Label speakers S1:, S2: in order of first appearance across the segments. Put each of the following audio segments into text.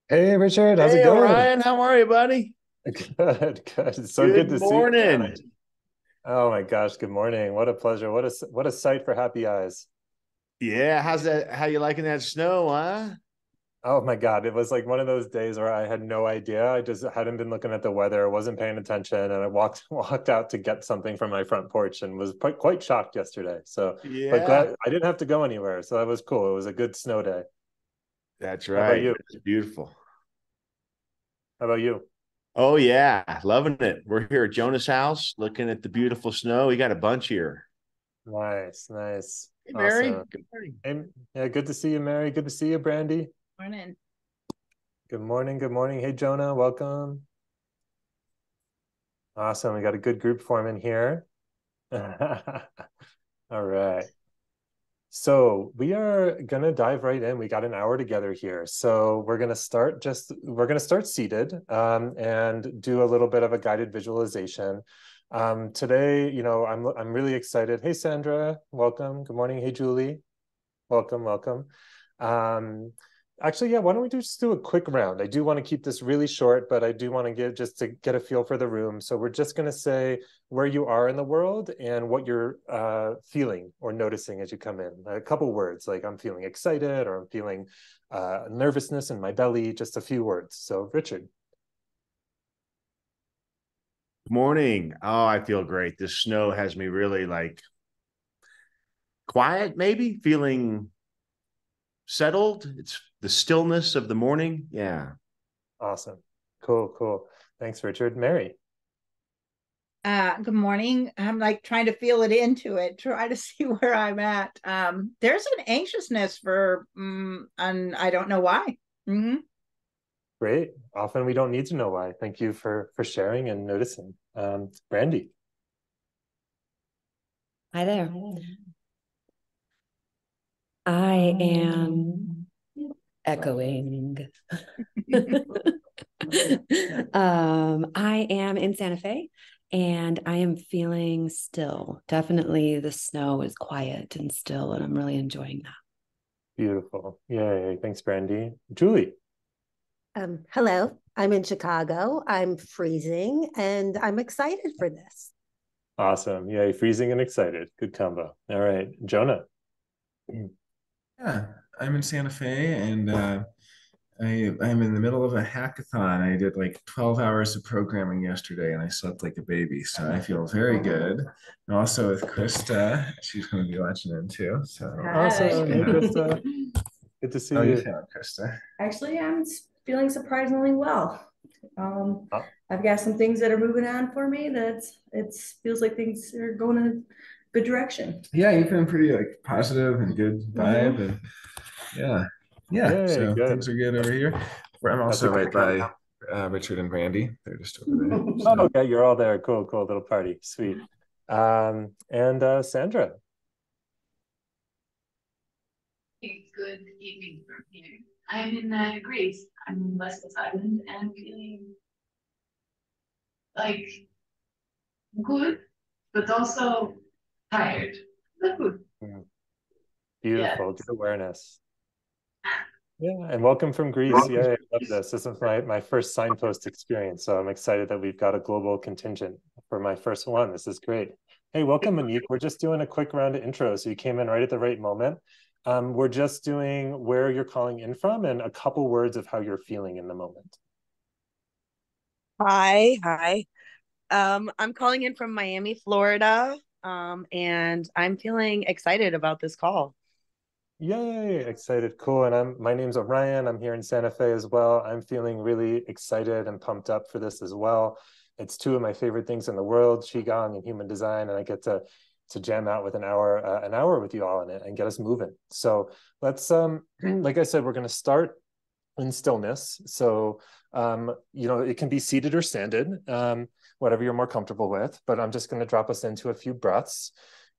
S1: Hey Richard, how's it
S2: Hey,
S1: going?
S2: Orion, how are you, buddy?
S1: Good, good. It's so good
S2: Good
S1: to see you
S2: morning.
S1: again. Oh my gosh, good morning. What a pleasure. What a sight for happy eyes.
S2: Yeah, how's that? How you liking that snow, huh?
S1: Oh my God, it was like one of those days where I had no idea. I just hadn't been looking at the weather, wasn't paying attention, and I walked out to get something from my front porch and was quite shocked yesterday. So, but
S2: Yeah,
S1: glad I didn't have to go anywhere, so that was cool. It was a good snow day.
S2: that's
S1: How about
S2: right.
S1: you?
S2: It's beautiful.
S1: How about you?
S2: Oh yeah, loving it. We're here at Jonah's house, looking at the beautiful snow. We got a bunch here.
S1: Nice, nice,
S2: Hey,
S1: awesome.
S2: Mary. Good morning.
S1: Hey, yeah, good to see you, Mary. Good to see you, Brandy.
S3: Morning.
S1: Good morning. Good morning. Hey, Jonah, welcome. Awesome. We got a good group forming here. All right. So we are gonna dive right in. We got an hour together here. So we're gonna start seated and do a little bit of a guided visualization. Today, I'm really excited. Hey, Sandra, welcome. Good morning. Hey, Julie. Welcome, welcome. Um, Actually, yeah, why don't we just do a quick round? I do want to keep this really short, but I do want to get a feel for the room. So we're just going to say where you are in the world and what you're feeling or noticing as you come in. A couple words like I'm feeling excited or I'm feeling nervousness in my belly, just a few words. So Richard.
S2: Good morning. Oh, I feel great. This snow has me really like quiet, maybe feeling settled. It's the stillness of the morning. Yeah.
S1: Awesome. Cool, cool. Thanks, Richard. Mary.
S3: Good morning. I'm like trying to feel it into it, try to see where I'm at. There's an anxiousness and I don't know why. Hmm.
S1: Great. Often we don't need to know why. Thank you for sharing and noticing. Brandy.
S4: Hi there. I am echoing. I am in Santa Fe and I am feeling still. Definitely the snow is quiet and still, and I'm really enjoying that.
S1: Beautiful. Yay. Thanks, Brandy. Julie.
S5: Hello, I'm in Chicago. I'm freezing and I'm excited for this.
S1: Awesome. Yay. Freezing and excited. Good combo. All right. Jonah.
S6: Yeah, I'm in Santa Fe and I'm in the middle of a hackathon. I did like 12 hours of programming yesterday and I slept like a baby. So I feel very good. And also with Krista, she's going to be watching in too. So
S3: Hi.
S1: Awesome. Hey,
S6: yeah.
S1: Krista. Good to see
S6: How are you
S1: you.
S6: feeling, Krista?
S7: Actually, I'm feeling surprisingly well. Um,
S1: Oh,
S7: I've got some things that are moving on for me that it feels like things are going in a good direction.
S6: Yeah, you've been pretty like positive and good vibe
S7: Hmm.
S6: and yeah. Yeah,
S1: yay.
S6: so things
S1: Good.
S6: are good over here. I'm
S1: That's a
S6: also right
S1: good
S6: by
S1: combo.
S6: Richard and Brandy. They're just over there.
S1: Oh,
S6: So
S1: okay. You're all there. Cool, cool. Little party. Sweet. And Sandra.
S8: Good evening from here. I'm in Greece. I'm in Lesbos Island and I'm feeling like good, but also tired. But good.
S1: Mm,
S8: Yeah.
S1: beautiful. Good awareness. Yeah, and welcome from Greece. Yeah, I love this. This is my first signpost experience, so I'm excited that we've got a global contingent for my first one. This is great. Hey, welcome, Monique. We're just doing a quick round of intros, so you came in right at the right moment. We're just doing where you're calling in from and a couple words of how you're feeling in the moment.
S9: Hi. I'm calling in from Miami, Florida. And I'm feeling excited about this call.
S1: Yay, excited, cool. And my name's Orion. I'm here in Santa Fe as well. I'm feeling really excited and pumped up for this as well. It's two of my favorite things in the world, Qigong and human design, and I get to jam out with an hour with you all in it and get us moving. So let's like I said, we're going to start in stillness. So it can be seated or standing, whatever you're more comfortable with, but I'm just going to drop us into a few breaths.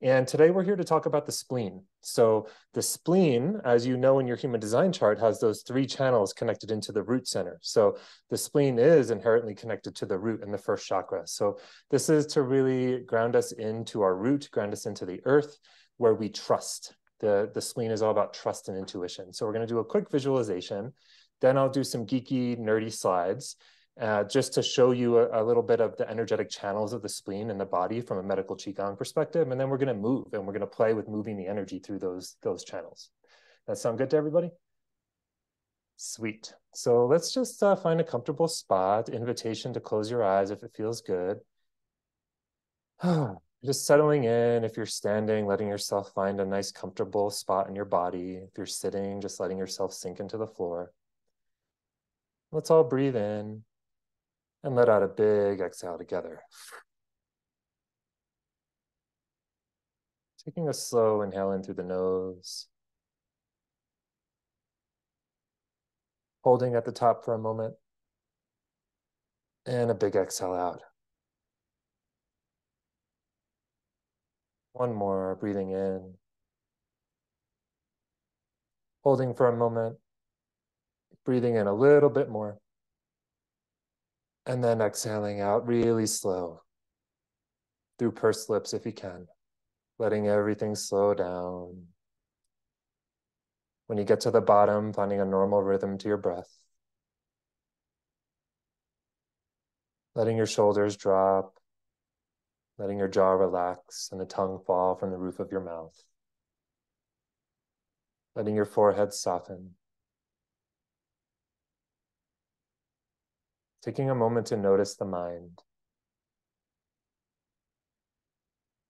S1: And today we're here to talk about the spleen. So the spleen, as you know in your human design chart, has those three channels connected into the root center. So the spleen is inherently connected to the root in the first chakra. So this is to really ground us into our root, ground us into the earth, where we trust The spleen is all about trust and intuition. So we're going to do a quick visualization. Then I'll do some geeky, nerdy slides just to show you a little bit of the energetic channels of the spleen in the body from a medical Qigong perspective. And then we're going to move and we're going to play with moving the energy through those channels. That sound good to everybody? Sweet. So let's just find a comfortable spot. Invitation to close your eyes if it feels good. Just settling in. If you're standing, letting yourself find a nice comfortable spot in your body. If you're sitting, just letting yourself sink into the floor. Let's all breathe in and let out a big exhale together. Taking a slow inhale in through the nose. Holding at the top for a moment. And a big exhale out. One more, breathing in. Holding for a moment. Breathing in a little bit more. And then exhaling out really slow. Through pursed lips if you can. Letting everything slow down. When you get to the bottom, finding a normal rhythm to your breath. Letting your shoulders drop. Letting your jaw relax and the tongue fall from the roof of your mouth. Letting your forehead soften. Taking a moment to notice the mind.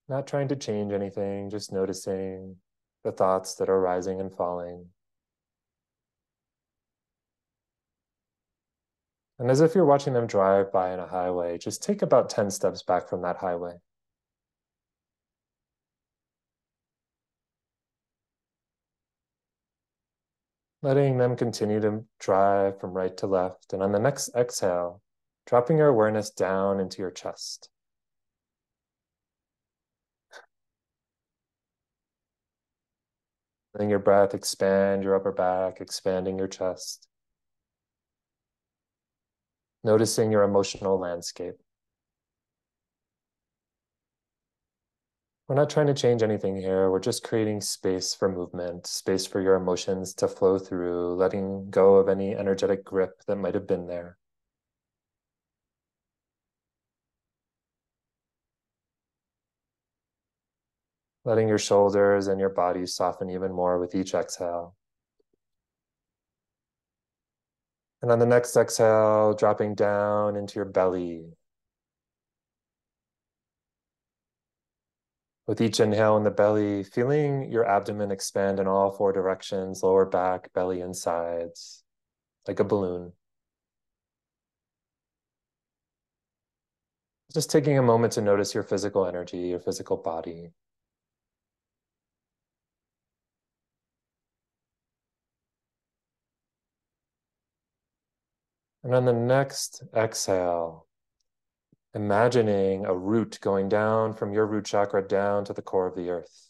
S1: Not trying to change anything, just noticing the thoughts that are rising and falling. And as if you're watching them drive by on a highway, just take about 10 steps back from that highway. Letting them continue to drive from right to left. And on the next exhale, dropping your awareness down into your chest. Letting your breath expand your upper back, expanding your chest. Noticing your emotional landscape. We're not trying to change anything here. We're just creating space for movement, space for your emotions to flow through, letting go of any energetic grip that might have been there. Letting your shoulders and your body soften even more with each exhale. And on the next exhale, dropping down into your belly. With each inhale in the belly, feeling your abdomen expand in all four directions, lower back, belly, and sides, like a balloon. Just taking a moment to notice your physical energy, your physical body. And on the next exhale, imagining a root going down from your root chakra down to the core of the earth.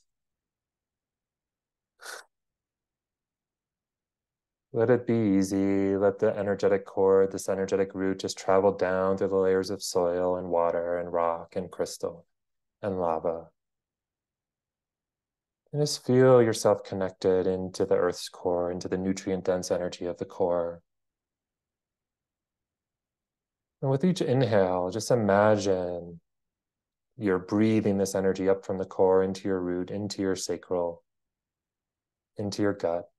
S1: Let it be easy. Let the energetic cord, this energetic root, just travel down through the layers of soil and water and rock and crystal and lava. And just feel yourself connected into the earth's core, into the nutrient-dense energy of the core. And with each inhale, just imagine you're breathing this energy up from the core into your root, into your sacral, into your gut.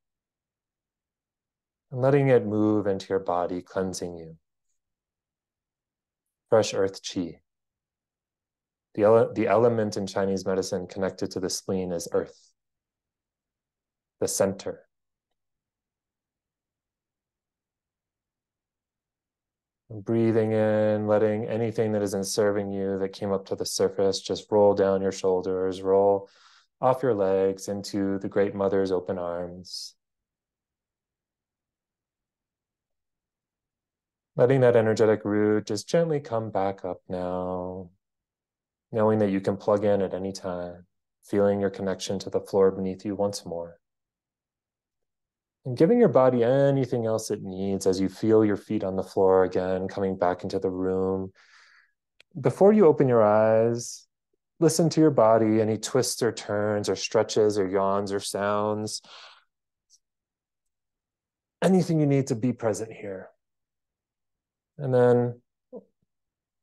S1: And letting it move into your body, cleansing you. Fresh earth chi. The element in Chinese medicine connected to the spleen is earth, the center. And breathing in, letting anything that isn't serving you that came up to the surface just roll down your shoulders, roll off your legs into the Great Mother's open arms. Letting that energetic root just gently come back up now, knowing that you can plug in at any time, feeling your connection to the floor beneath you once more. And giving your body anything else it needs as you feel your feet on the floor again, coming back into the room. Before you open your eyes, listen to your body, any twists or turns or stretches or yawns or sounds. Anything you need to be present here. And then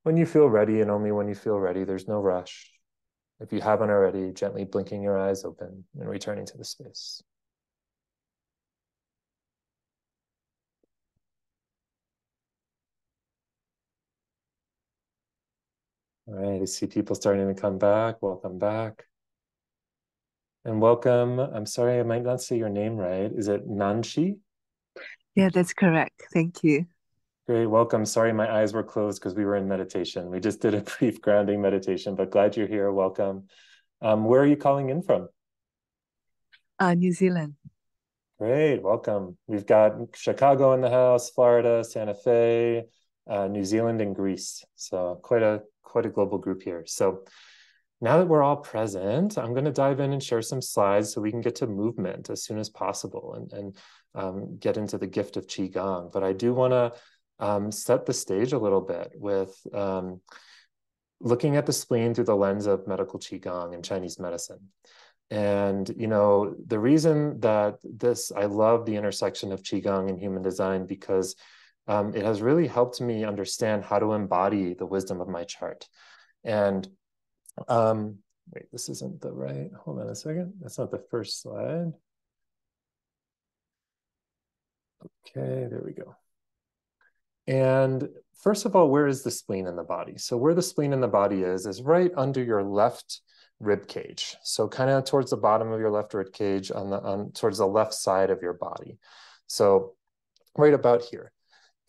S1: when you feel ready, and only when you feel ready, there's no rush. If you haven't already, gently blinking your eyes open and returning to the space. All right, I see people starting to come back. Welcome back. And welcome, I'm sorry, I might not say your name right. Is it Nanshi?
S10: Yeah, that's correct. Thank you.
S1: Great, welcome. Sorry, my eyes were closed because we were in meditation. We just did a brief grounding meditation, but glad you're here. Welcome. Where are you calling in from?
S10: New Zealand.
S1: Great, welcome. We've got Chicago in the house, Florida, Santa Fe, New Zealand, and Greece. So quite a global group here. So now that we're all present, I'm going to dive in and share some slides so we can get to movement as soon as possible and get into the gift of Qigong. But I do want to set the stage a little bit with looking at the spleen through the lens of medical Qigong and Chinese medicine. And, you know, the reason that I love the intersection of Qigong and human design because it has really helped me understand how to embody the wisdom of my chart. And wait, this isn't the right, hold on a second. That's not the first slide. Okay, there we go. And first of all, where is the spleen in the body? So where the spleen in the body is right under your left rib cage. So kind of towards the bottom of your left rib cage towards the left side of your body. So right about here.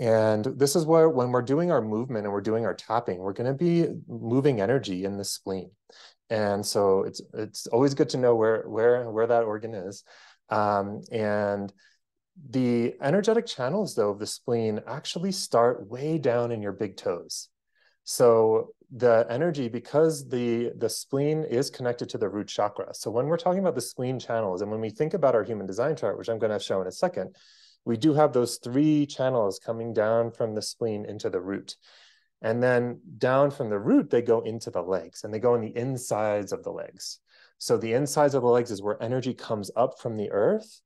S1: And this is where, when we're doing our movement and we're doing our tapping, we're going to be moving energy in the spleen. And so it's always good to know where that organ is. And the energetic channels, though, of the spleen actually start way down in your big toes. So the energy, because the spleen is connected to the root chakra. So when we're talking about the spleen channels, and when we think about our human design chart, which I'm going to show in a second, we do have those 3 channels coming down from the spleen into the root. And then down from the root, they go into the legs, and they go in the insides of the legs. So the insides of the legs is where energy comes up from the earth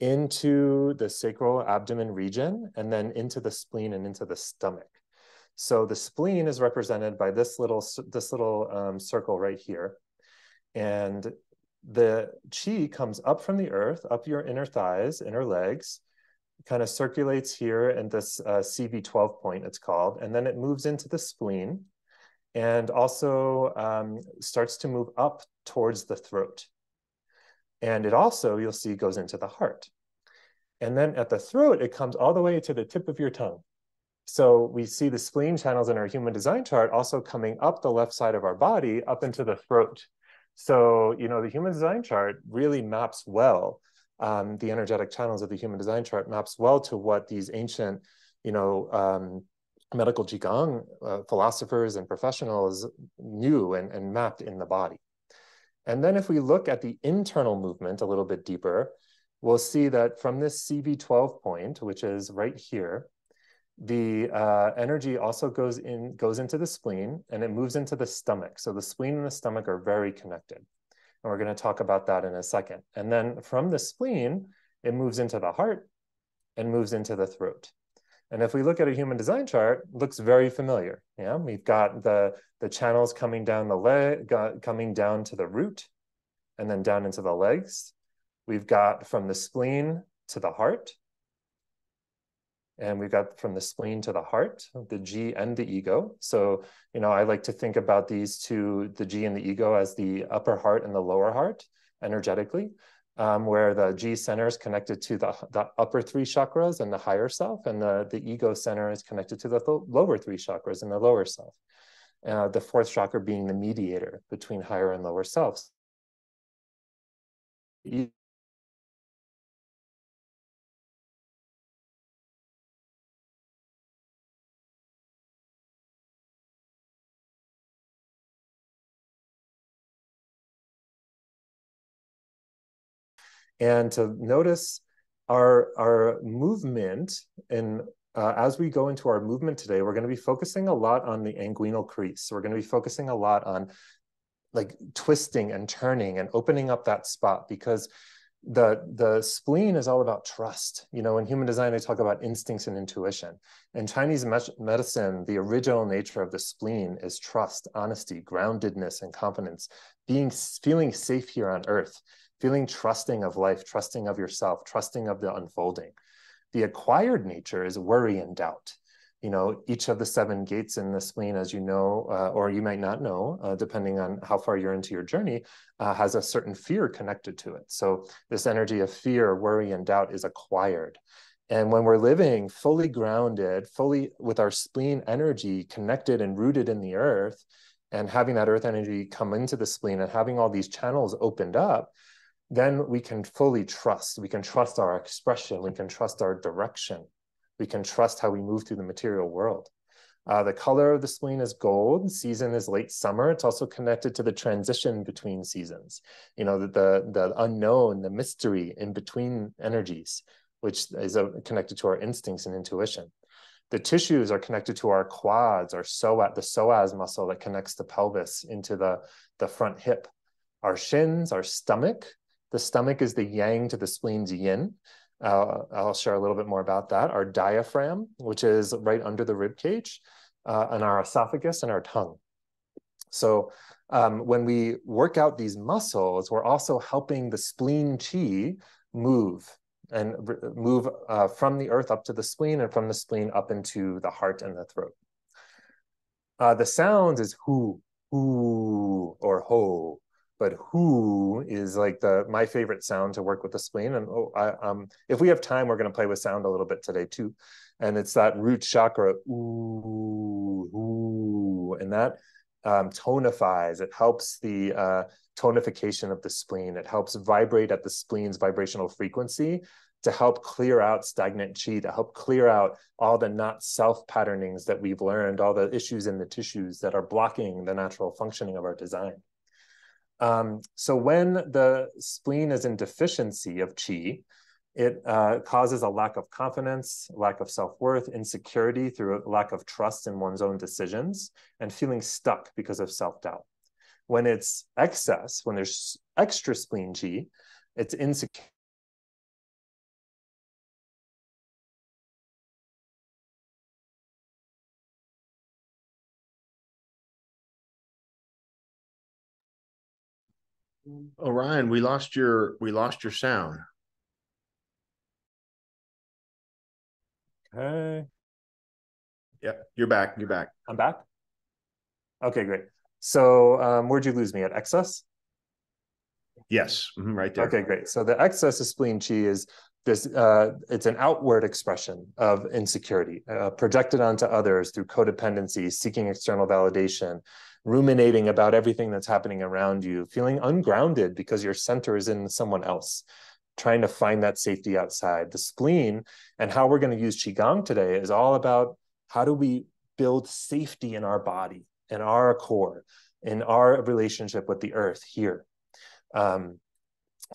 S1: into the sacral abdomen region, and then into the spleen and into the stomach. So the spleen is represented by this little circle right here. And the qi comes up from the earth, up your inner thighs, inner legs, kind of circulates here in this CV12 point, it's called, and then it moves into the spleen and also starts to move up towards the throat. And it also, you'll see, goes into the heart. And then at the throat, it comes all the way to the tip of your tongue. So we see the spleen channels in our human design chart also coming up the left side of our body, up into the throat. So, you know, the human design chart really maps well, the energetic channels of the human design chart maps well to what these ancient, you know, medical Qigong philosophers and professionals knew and mapped in the body. And then if we look at the internal movement a little bit deeper, we'll see that from this CV12 point, which is right here, the energy also goes into the spleen and it moves into the stomach. So the spleen and the stomach are very connected. And we're going to talk about that in a second. And then from the spleen, it moves into the heart and moves into the throat. And if we look at a human design chart, it looks very familiar. Yeah, we've got the channels coming down the leg, coming down to the root, and then down into the legs. We've got from the spleen to the heart. And we've got from the spleen to the heart, the G and the ego. So, you know, I like to think about these two, the G and the ego, as the upper heart and the lower heart energetically, where the G center is connected to the upper 3 chakras and the higher self, and the ego center is connected to the lower 3 chakras and the lower self. The 4th chakra being the mediator between higher and lower selves. And to notice our movement, and as we go into our movement today, we're going to be focusing a lot on the inguinal crease. So we're going to be focusing a lot on like twisting and turning and opening up that spot, because the spleen is all about trust. You know, in human design, they talk about instincts and intuition. In Chinese medicine, the original nature of the spleen is trust, honesty, groundedness, and confidence, feeling safe here on earth, feeling trusting of life, trusting of yourself, trusting of the unfolding. The acquired nature is worry and doubt. You know, each of the 7 gates in the spleen, as you know, or you might not know, depending on how far you're into your journey, has a certain fear connected to it. So this energy of fear, worry, and doubt is acquired. And when we're living fully grounded, fully with our spleen energy connected and rooted in the earth, and having that earth energy come into the spleen and having all these channels opened up, then we can fully trust. We can trust our expression. We can trust our direction. We can trust how we move through the material world. The color of the spleen is gold. Season is late summer. It's also connected to the transition between seasons. You know, the unknown, the mystery in between energies, which is connected to our instincts and intuition. The tissues are connected to our quads, our the psoas muscle that connects the pelvis into the front hip. Our shins, our stomach. The stomach is the yang to the spleen's yin. I'll share a little bit more about that. Our diaphragm, which is right under the rib cage, and our esophagus and our tongue. So when we work out these muscles, we're also helping the spleen qi move from the earth up to the spleen, and from the spleen up into the heart and the throat. The sounds is hu, or ho. But hu is like my favorite sound to work with the spleen. And if we have time, we're going to play with sound a little bit today too. And it's that root chakra, ooh, and that tonifies. It helps the tonification of the spleen. It helps vibrate at the spleen's vibrational frequency to help clear out stagnant qi, to help clear out all the not self patternings that we've learned, all the issues in the tissues that are blocking the natural functioning of our design. So when the spleen is in deficiency of qi, it causes a lack of confidence, lack of self-worth, insecurity through a lack of trust in one's own decisions, and feeling stuck because of self-doubt. When it's excess, when there's extra spleen qi, it's insecure.
S2: Orion, we lost your sound.
S1: Okay.
S2: Yep, you're back. You're back.
S1: I'm back. Okay, great. So where'd you lose me at excess?
S2: Yes, right there.
S1: Okay, great. So the excess of spleen qi is this. It's an outward expression of insecurity, projected onto others through codependency, seeking external validation, ruminating about everything that's happening around you, feeling ungrounded because your center is in someone else, trying to find that safety outside. The spleen, and how we're going to use Qigong today, is all about how do we build safety in our body, in our core, in our relationship with the earth here.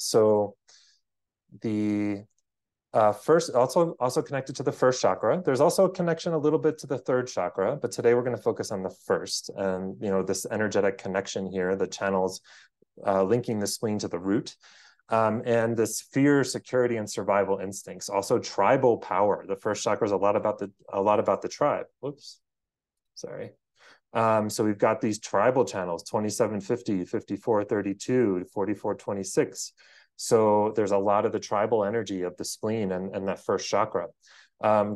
S1: So the first, also connected to the first chakra. There's also a connection a little bit to the third chakra, but today we're going to focus on the first. And you know, this energetic connection here, the channels linking the spleen to the root, and this fear, security, and survival instincts. Also, tribal power. The first chakra is a lot about the tribe. Whoops, sorry. So we've got these tribal channels: 2750, 5432, 4426. So there's a lot of the tribal energy of the spleen and that first chakra.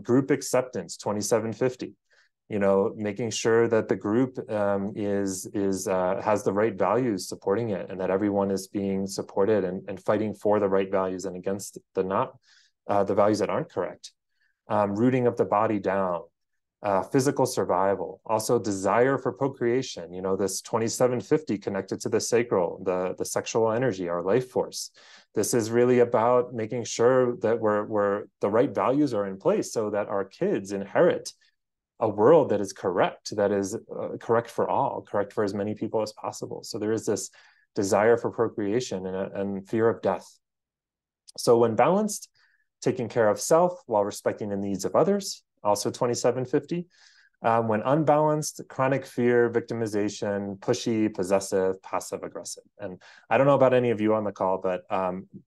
S1: Group acceptance, 2750. You know, making sure that the group has the right values supporting it, and that everyone is being supported and fighting for the right values and against the values that aren't correct. Rooting of the body down. Physical survival, also desire for procreation. You know, this 2750 connected to the sacral, the sexual energy, our life force. This is really about making sure that the right values are in place so that our kids inherit a world that is correct, that is correct for all, correct for as many people as possible. So there is this desire for procreation and fear of death. So when balanced, taking care of self while respecting the needs of others, also 2750. When unbalanced, chronic fear, victimization, pushy, possessive, passive aggressive. And I don't know about any of you on the call, but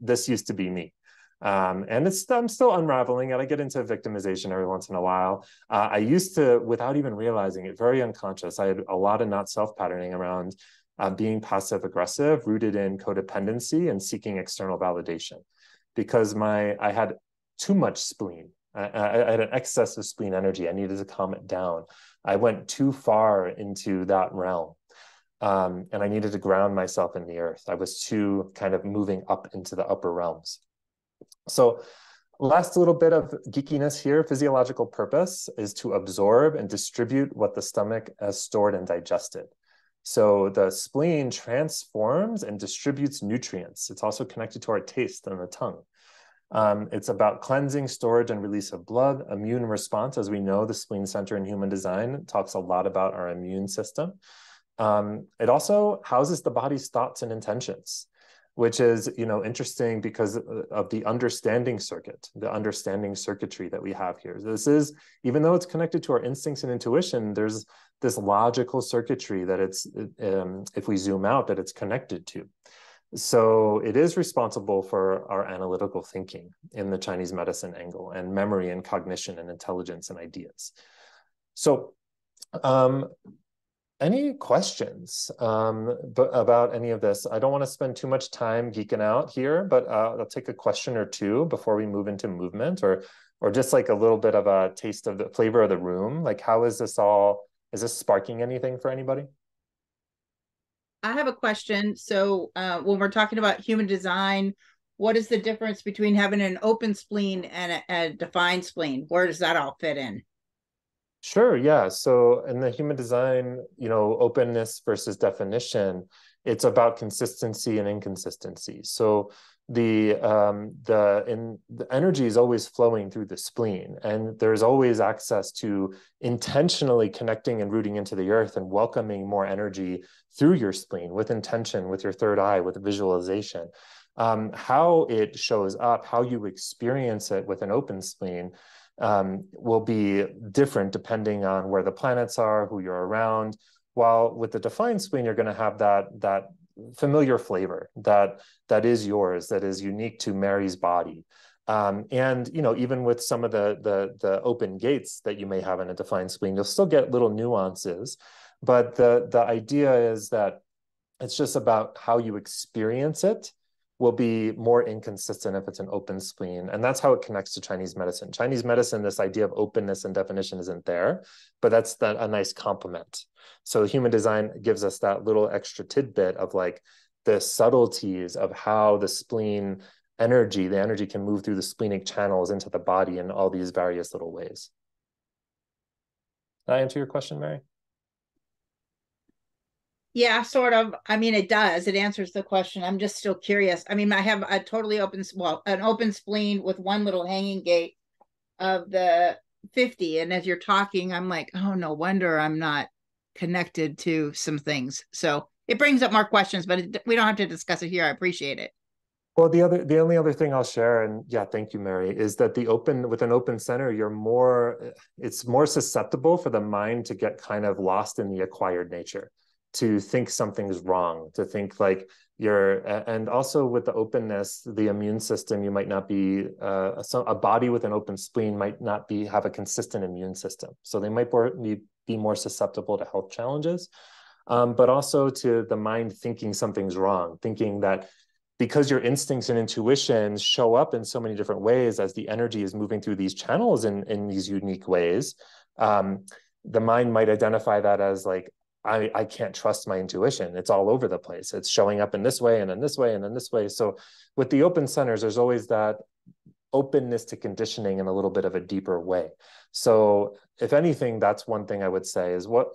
S1: this used to be me. And I'm still unraveling it. I get into victimization every once in a while. I used to, without even realizing it, very unconscious, I had a lot of not self-patterning around being passive aggressive, rooted in codependency and seeking external validation, because I had too much spleen. I had an excess of spleen energy. I needed to calm it down. I went too far into that realm. And I needed to ground myself in the earth. I was too kind of moving up into the upper realms. So last little bit of geekiness here, physiological purpose is to absorb and distribute what the stomach has stored and digested. So the spleen transforms and distributes nutrients. It's also connected to our taste and the tongue. It's about cleansing, storage, and release of blood, immune response. As we know, the spleen center in human design talks a lot about our immune system. It also houses the body's thoughts and intentions, which is, interesting because of the understanding circuit, the understanding circuitry that we have here. This is, even though it's connected to our instincts and intuition, there's this logical circuitry that it's, if we zoom out, that it's connected to. So it is responsible for our analytical thinking in the Chinese medicine angle, and memory and cognition and intelligence and ideas. So any questions about any of this? I don't want to spend too much time geeking out here, but I'll take a question or two before we move into movement, or just like a little bit of a taste of the flavor of the room. Like, how is this all, is this sparking anything for anybody?
S3: I have a question. So when we're talking about human design, what is the difference between having an open spleen and a defined spleen? Where does that all fit in?
S1: Sure, yeah. So in the human design, openness versus definition, it's about consistency and inconsistency. So the energy is always flowing through the spleen, and there's always access to intentionally connecting and rooting into the earth and welcoming more energy through your spleen with intention, with your third eye, with visualization. How it shows up, how you experience it with an open spleen will be different depending on where the planets are, who you're around. While with the defined spleen, you're going to have that familiar flavor that is yours, that is unique to Mary's body. And even with some of the open gates that you may have in a defined spleen, you'll still get little nuances. But the idea is that it's just about how you experience it will be more inconsistent if it's an open spleen. And that's how it connects to Chinese medicine. Chinese medicine, this idea of openness and definition isn't there, but that's a nice complement. So human design gives us that little extra tidbit of like the subtleties of how the spleen energy, the energy can move through the splenic channels into the body in all these various little ways. Did I answer your question, Mary?
S3: Yeah, sort of. I mean, it does. It answers the question. I'm just still curious. I mean, I have a totally open, an open spleen with one little hanging gate of the 50. And as you're talking, I'm like, oh, no wonder I'm not connected to some things. So it brings up more questions, but we don't have to discuss it here. I appreciate it.
S1: Well, the only other thing I'll share, and yeah, thank you, Mary, is that with an open center, it's more susceptible for the mind to get kind of lost in the acquired nature, to think something's wrong, to think like and also with the openness, the immune system, you might not be, a body with an open spleen might not have a consistent immune system. So they might be more susceptible to health challenges, but also to the mind thinking something's wrong, thinking that because your instincts and intuitions show up in so many different ways as the energy is moving through these channels in these unique ways, the mind might identify that as like, I can't trust my intuition. It's all over the place. It's showing up in this way and in this way and in this way. So with the open centers, there's always that openness to conditioning in a little bit of a deeper way. So if anything, that's one thing I would say is what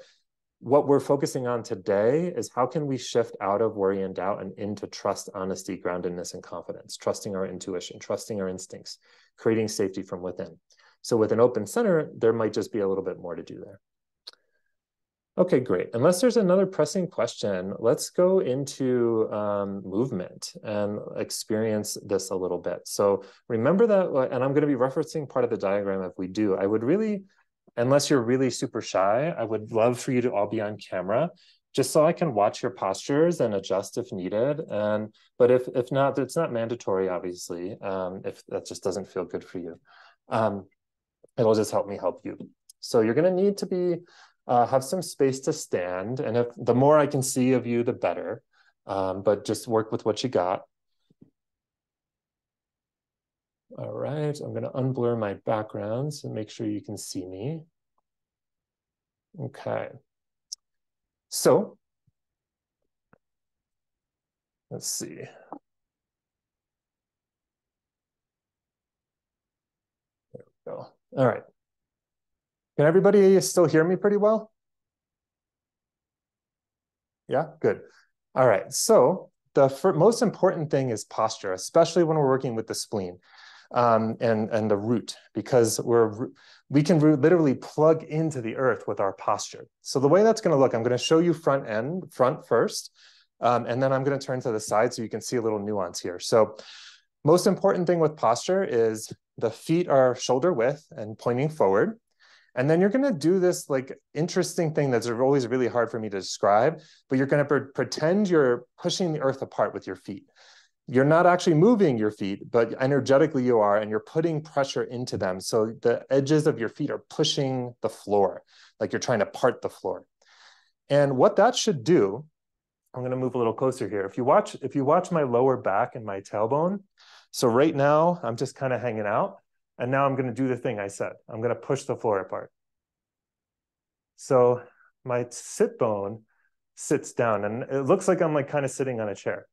S1: we're focusing on today is how can we shift out of worry and doubt and into trust, honesty, groundedness, and confidence, trusting our intuition, trusting our instincts, creating safety from within. So with an open center, there might just be a little bit more to do there. Okay, great. Unless there's another pressing question, let's go into movement and experience this a little bit. So remember that, and I'm going to be referencing part of the diagram if we do. I would really unless you're really super shy, I would love for you to all be on camera, just so I can watch your postures and adjust if needed. But if not, it's not mandatory, obviously, if that just doesn't feel good for you. It'll just help me help you. So you're gonna need to be, have some space to stand. And if the more I can see of you, the better. But just work with what you got. All right, I'm gonna unblur my background so make sure you can see me. Okay. So, let's see. There we go. All right. Can everybody still hear me pretty well? Yeah, good. All right, so the most important thing is posture, especially when we're working with the spleen and the root, because we can literally plug into the earth with our posture. So the way that's gonna look, I'm gonna show you front first, and then I'm gonna turn to the side so you can see a little nuance here. So most important thing with posture is the feet are shoulder width and pointing forward. And then you're gonna do this like interesting thing that's always really hard for me to describe, but you're gonna pretend you're pushing the earth apart with your feet. You're not actually moving your feet, but energetically you are, and you're putting pressure into them. So the edges of your feet are pushing the floor, like you're trying to part the floor. And what that should do, I'm gonna move a little closer here. If you watch my lower back and my tailbone, so right now I'm just kind of hanging out. And now I'm going to do the thing I said. I'm going to push the floor apart. So my sit bone sits down, and it looks like I'm like kind of sitting on a chair.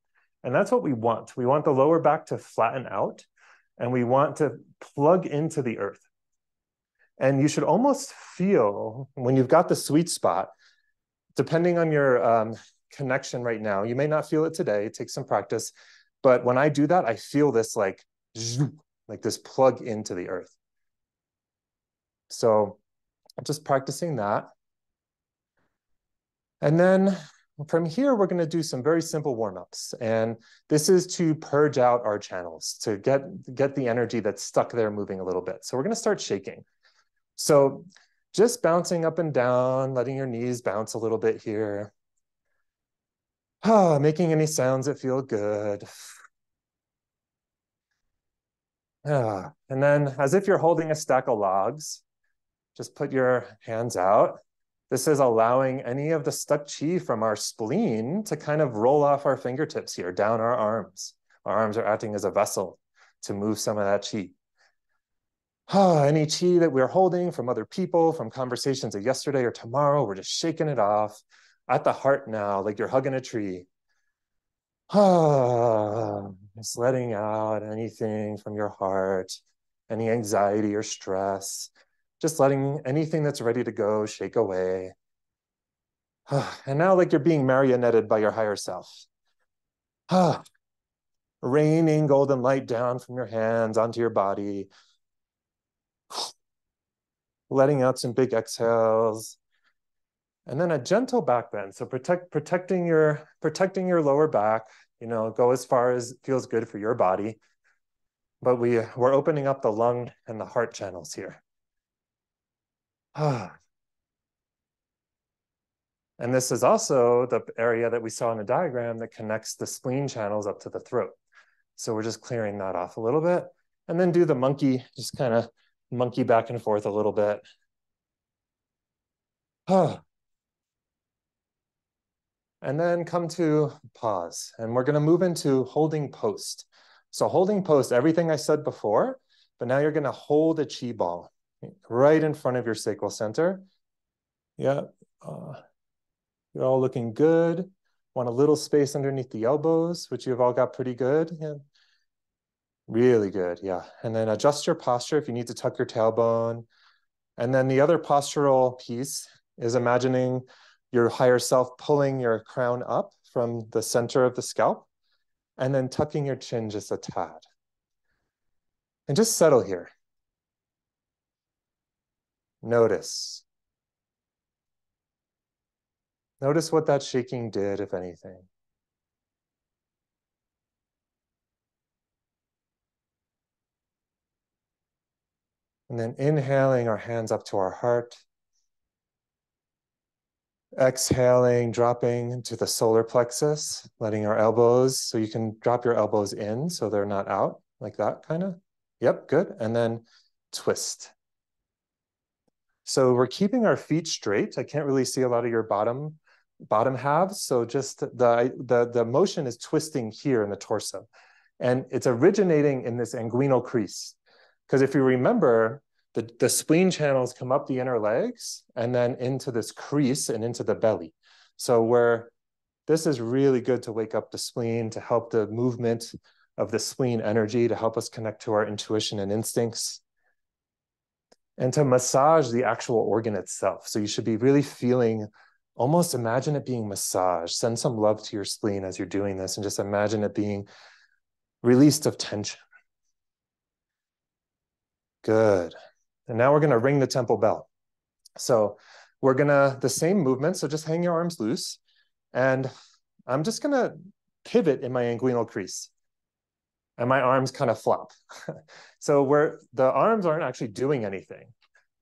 S1: And that's what we want. We want the lower back to flatten out, and we want to plug into the earth. And you should almost feel, when you've got the sweet spot, depending on your connection right now, you may not feel it today, it takes some practice. But when I do that, I feel this like this plug into the earth. So just practicing that. And then from here, we're gonna do some very simple warm-ups. And this is to purge out our channels, to get the energy that's stuck there moving a little bit. So we're gonna start shaking. So just bouncing up and down, letting your knees bounce a little bit here. Making any sounds that feel good. And then as if you're holding a stack of logs, just put your hands out. This is allowing any of the stuck chi from our spleen to kind of roll off our fingertips here, down our arms. Our arms are acting as a vessel to move some of that chi. Any chi that we're holding from other people, from conversations of yesterday or tomorrow, we're just shaking it off at the heart now, like you're hugging a tree. Just letting out anything from your heart, any anxiety or stress, just letting anything that's ready to go shake away. And now like you're being marionetted by your higher self. Raining golden light down from your hands onto your body. Letting out some big exhales. And then a gentle back bend. So protecting your lower back, you know, go as far as feels good for your body. But we're opening up the lung and the heart channels here. And this is also the area that we saw in the diagram that connects the spleen channels up to the throat. So we're just clearing that off a little bit. And then do the monkey, just kind of monkey back and forth a little bit. And then come to pause. And we're going to move into holding post. So holding post, everything I said before, but now you're going to hold a chi ball right in front of your sacral center. Yeah. You're all looking good. Want a little space underneath the elbows, which you've all got pretty good. Yeah. Really good, yeah. And then adjust your posture if you need to tuck your tailbone. And then the other postural piece is imagining your higher self pulling your crown up from the center of the scalp and then tucking your chin just a tad. And just settle here. Notice. Notice what that shaking did, if anything. And then inhaling our hands up to our heart. Exhaling, dropping to the solar plexus, letting our elbows, so you can drop your elbows in so they're not out, like that kind of. Yep, good. And then twist. So we're keeping our feet straight. I can't really see a lot of your bottom halves. So just the motion is twisting here in the torso. And it's originating in this inguinal crease. Because if you remember, the spleen channels come up the inner legs and then into this crease and into the belly. So this is really good to wake up the spleen, to help the movement of the spleen energy, to help us connect to our intuition and instincts, and to massage the actual organ itself. So you should be really feeling, almost imagine it being massaged. Send some love to your spleen as you're doing this, and just imagine it being released of tension. Good. And now we're going to ring the temple bell. So we're going to, the same movement. So just hang your arms loose. And I'm just going to pivot in my inguinal crease. And my arms kind of flop. So the arms aren't actually doing anything,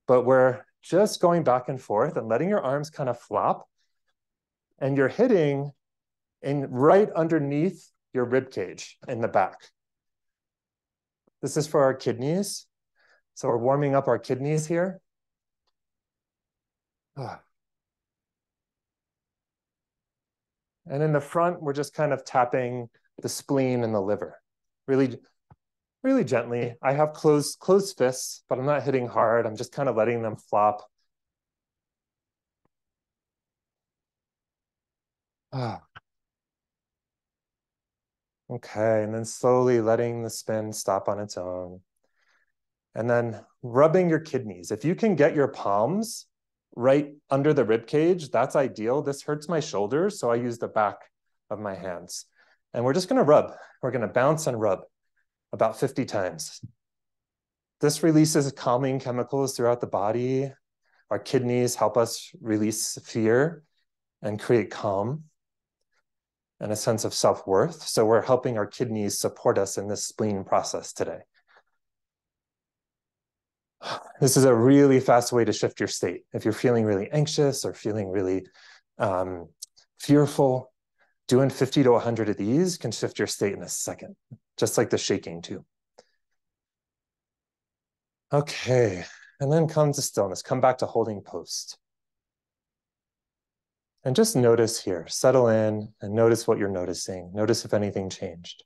S1: but we're just going back and forth and letting your arms kind of flop. And you're hitting right underneath your rib cage in the back. This is for our kidneys. So we're warming up our kidneys here. And in the front, we're just kind of tapping the spleen and the liver. Really, really gently. I have closed fists, but I'm not hitting hard. I'm just kind of letting them flop. Okay, and then slowly letting the spin stop on its own. And then rubbing your kidneys. If you can get your palms right under the rib cage, that's ideal. This hurts my shoulders, so I use the back of my hands. And we're just going to rub. We're going to bounce and rub about 50 times. This releases calming chemicals throughout the body. Our kidneys help us release fear and create calm and a sense of self-worth. So we're helping our kidneys support us in this spleen process today. This is a really fast way to shift your state. If you're feeling really anxious or feeling really fearful, doing 50 to 100 of these can shift your state in a second, just like the shaking too. Okay, and then come to stillness. Come back to holding post. And just notice here, settle in and notice what you're noticing. Notice if anything changed.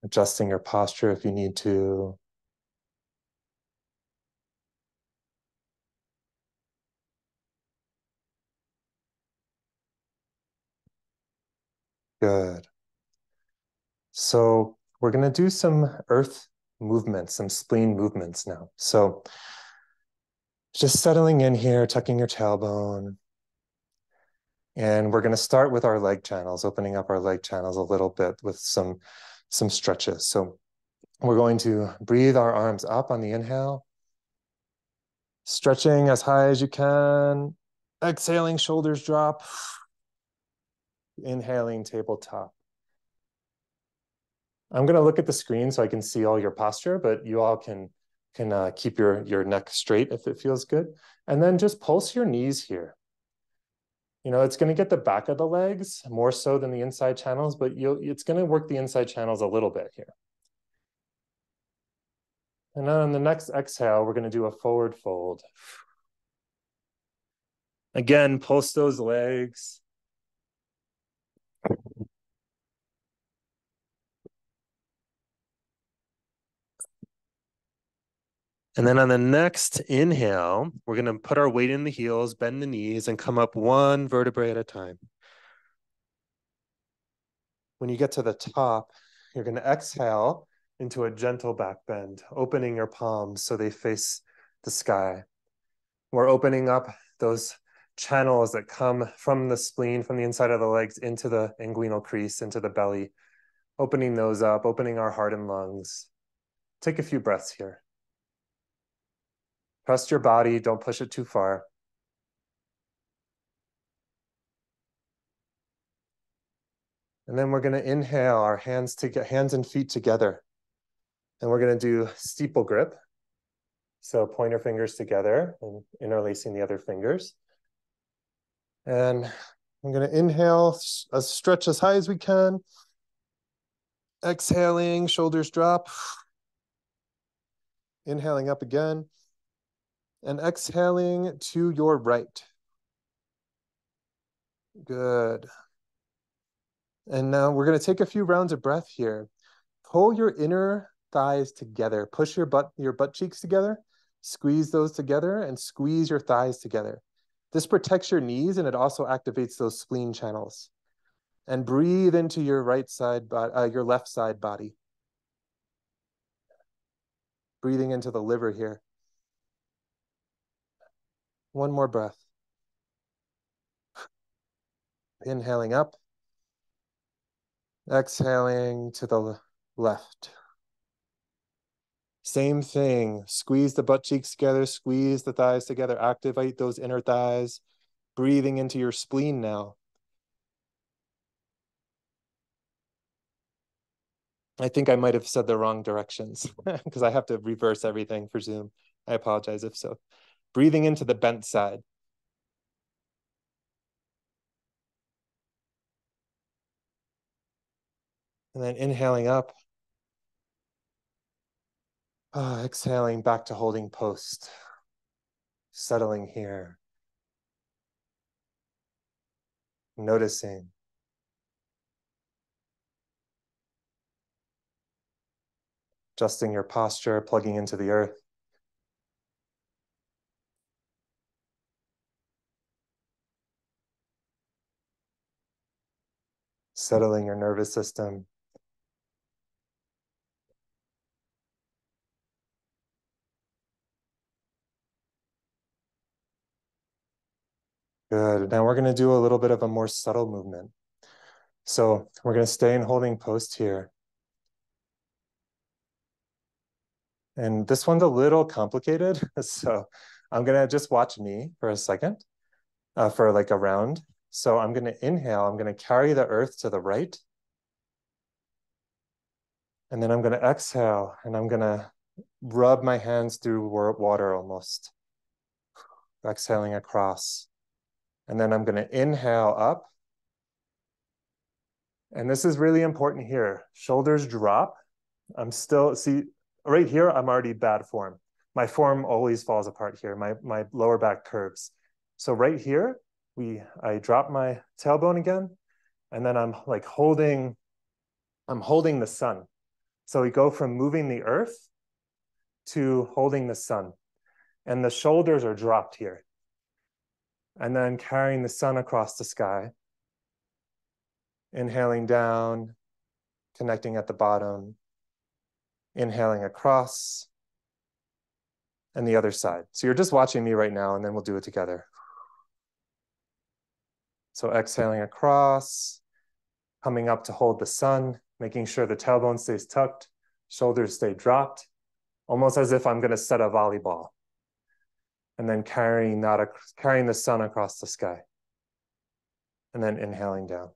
S1: Adjusting your posture if you need to. Good. So we're going to do some earth movements, some spleen movements now. So just settling in here, tucking your tailbone. And we're going to start with our leg channels, opening up our leg channels a little bit with some stretches. So we're going to breathe our arms up on the inhale, stretching as high as you can, exhaling, shoulders drop, inhaling, tabletop. I'm going to look at the screen so I can see all your posture, but you all can keep your neck straight if it feels good. And then just pulse your knees here. You know, it's going to get the back of the legs more so than the inside channels, but it's going to work the inside channels a little bit here. And then on the next exhale, we're going to do a forward fold. Again, pulse those legs. And then on the next inhale, we're going to put our weight in the heels, bend the knees, and come up one vertebrae at a time. When you get to the top, you're going to exhale into a gentle back bend, opening your palms so they face the sky. We're opening up those channels that come from the spleen, from the inside of the legs into the inguinal crease, into the belly, opening those up, opening our heart and lungs. Take a few breaths here. Trust your body, don't push it too far. And then we're going to inhale our hands and feet together. And we're going to do steeple grip. So pointer fingers together and interlacing the other fingers. And I'm going to inhale, stretch as high as we can. Exhaling, shoulders drop. Inhaling up again. And exhaling to your right. Good. And now we're going to take a few rounds of breath here. Pull your inner thighs together. Push your butt cheeks together. Squeeze those together and squeeze your thighs together. This protects your knees and it also activates those spleen channels. And breathe into your right side, your left side body. Breathing into the liver here. One more breath. Inhaling up. Exhaling to the left. Same thing. Squeeze the butt cheeks together, squeeze the thighs together, activate those inner thighs. Breathing into your spleen now. I think I might have said the wrong directions because I have to reverse everything for Zoom. I apologize if so. Breathing into the bent side. And then inhaling up. Exhaling back to holding post. Settling here. Noticing. Adjusting your posture, plugging into the earth. Settling your nervous system. Good. Now we're going to do a little bit of a more subtle movement. So we're going to stay in holding post here. And this one's a little complicated. So I'm going to just watch me for a second, for like a round. So I'm going to inhale. I'm going to carry the earth to the right. And then I'm going to exhale and I'm going to rub my hands through water almost. Exhaling across. And then I'm going to inhale up. And this is really important here. Shoulders drop. I'm still, see, right here, I'm already bad form. My form always falls apart here. My lower back curves. So right here, I drop my tailbone again. And then I'm like holding the sun. So we go from moving the earth to holding the sun. And the shoulders are dropped here. And then carrying the sun across the sky. Inhaling down, connecting at the bottom. Inhaling across. And the other side. So you're just watching me right now, and then we'll do it together. So exhaling across, coming up to hold the sun, making sure the tailbone stays tucked, shoulders stay dropped, almost as if I'm going to set a volleyball. And then carrying the sun across the sky. And then inhaling down.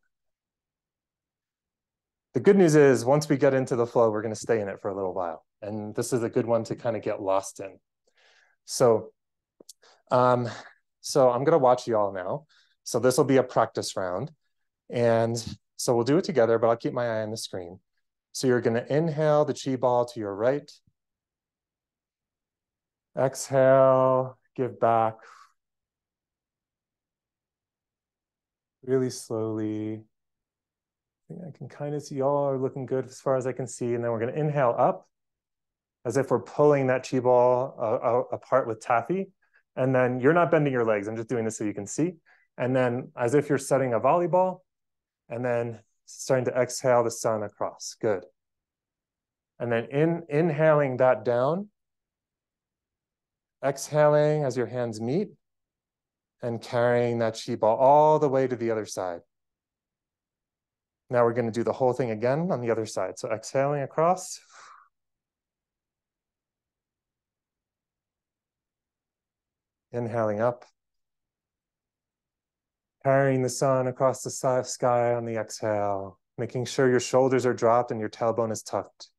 S1: The good news is once we get into the flow, we're going to stay in it for a little while. And this is a good one to kind of get lost in. So I'm going to watch you all now. So this will be a practice round. And so we'll do it together, but I'll keep my eye on the screen. So you're going to inhale the chi ball to your right. Exhale, give back. Really slowly. I think I can kind of see y'all are looking good as far as I can see. And then we're going to inhale up as if we're pulling that chi ball apart with taffy. And then you're not bending your legs. I'm just doing this so you can see. And then as if you're setting a volleyball. And then starting to exhale the sun across. Good. And then inhaling that down. Exhaling as your hands meet. And carrying that chi ball all the way to the other side. Now we're going to do the whole thing again on the other side. So exhaling across. Inhaling up. Carrying the sun across the sky on the exhale. making sure your shoulders are dropped and your tailbone is tucked.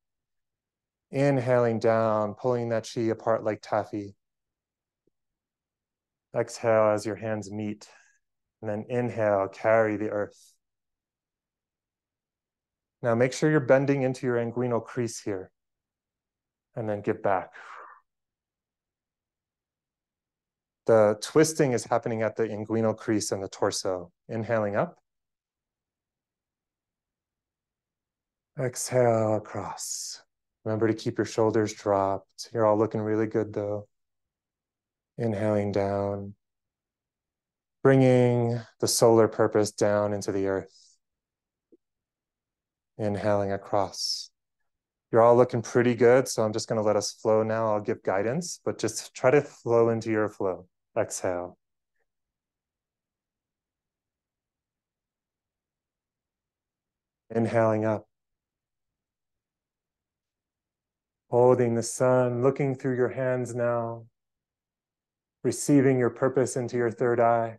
S1: Inhaling down, pulling that chi apart like taffy. Exhale as your hands meet, and then inhale, carry the earth. Now make sure you're bending into your inguinal crease here, and then give back. The twisting is happening at the inguinal crease and the torso. Inhaling up. Exhale across. Remember to keep your shoulders dropped. You're all looking really good though. Inhaling down. Bringing the solar purpose down into the earth. Inhaling across. You're all looking pretty good, so I'm just going to let us flow now. I'll give guidance, but just try to flow into your flow. Exhale. Inhaling up. Holding the sun, looking through your hands now. Receiving your purpose into your third eye.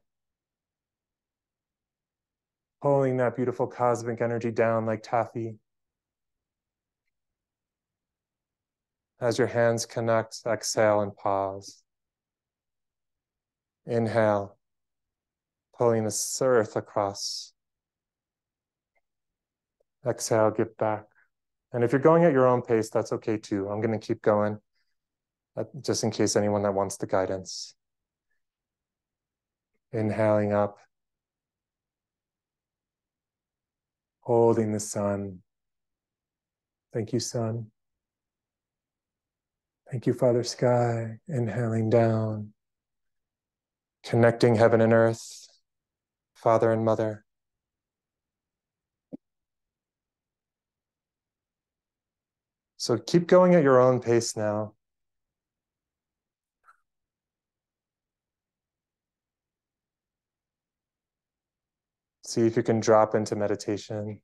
S1: Pulling that beautiful cosmic energy down like taffy. As your hands connect, exhale and pause. Inhale, pulling the earth across. Exhale, give back. And if you're going at your own pace, that's okay too. I'm going to keep going, just in case anyone that wants the guidance. Inhaling up. Holding the sun. Thank you, sun. Thank you, Father Sky. Inhaling down. Connecting heaven and earth, Father and Mother. So keep going at your own pace now. See if you can drop into meditation.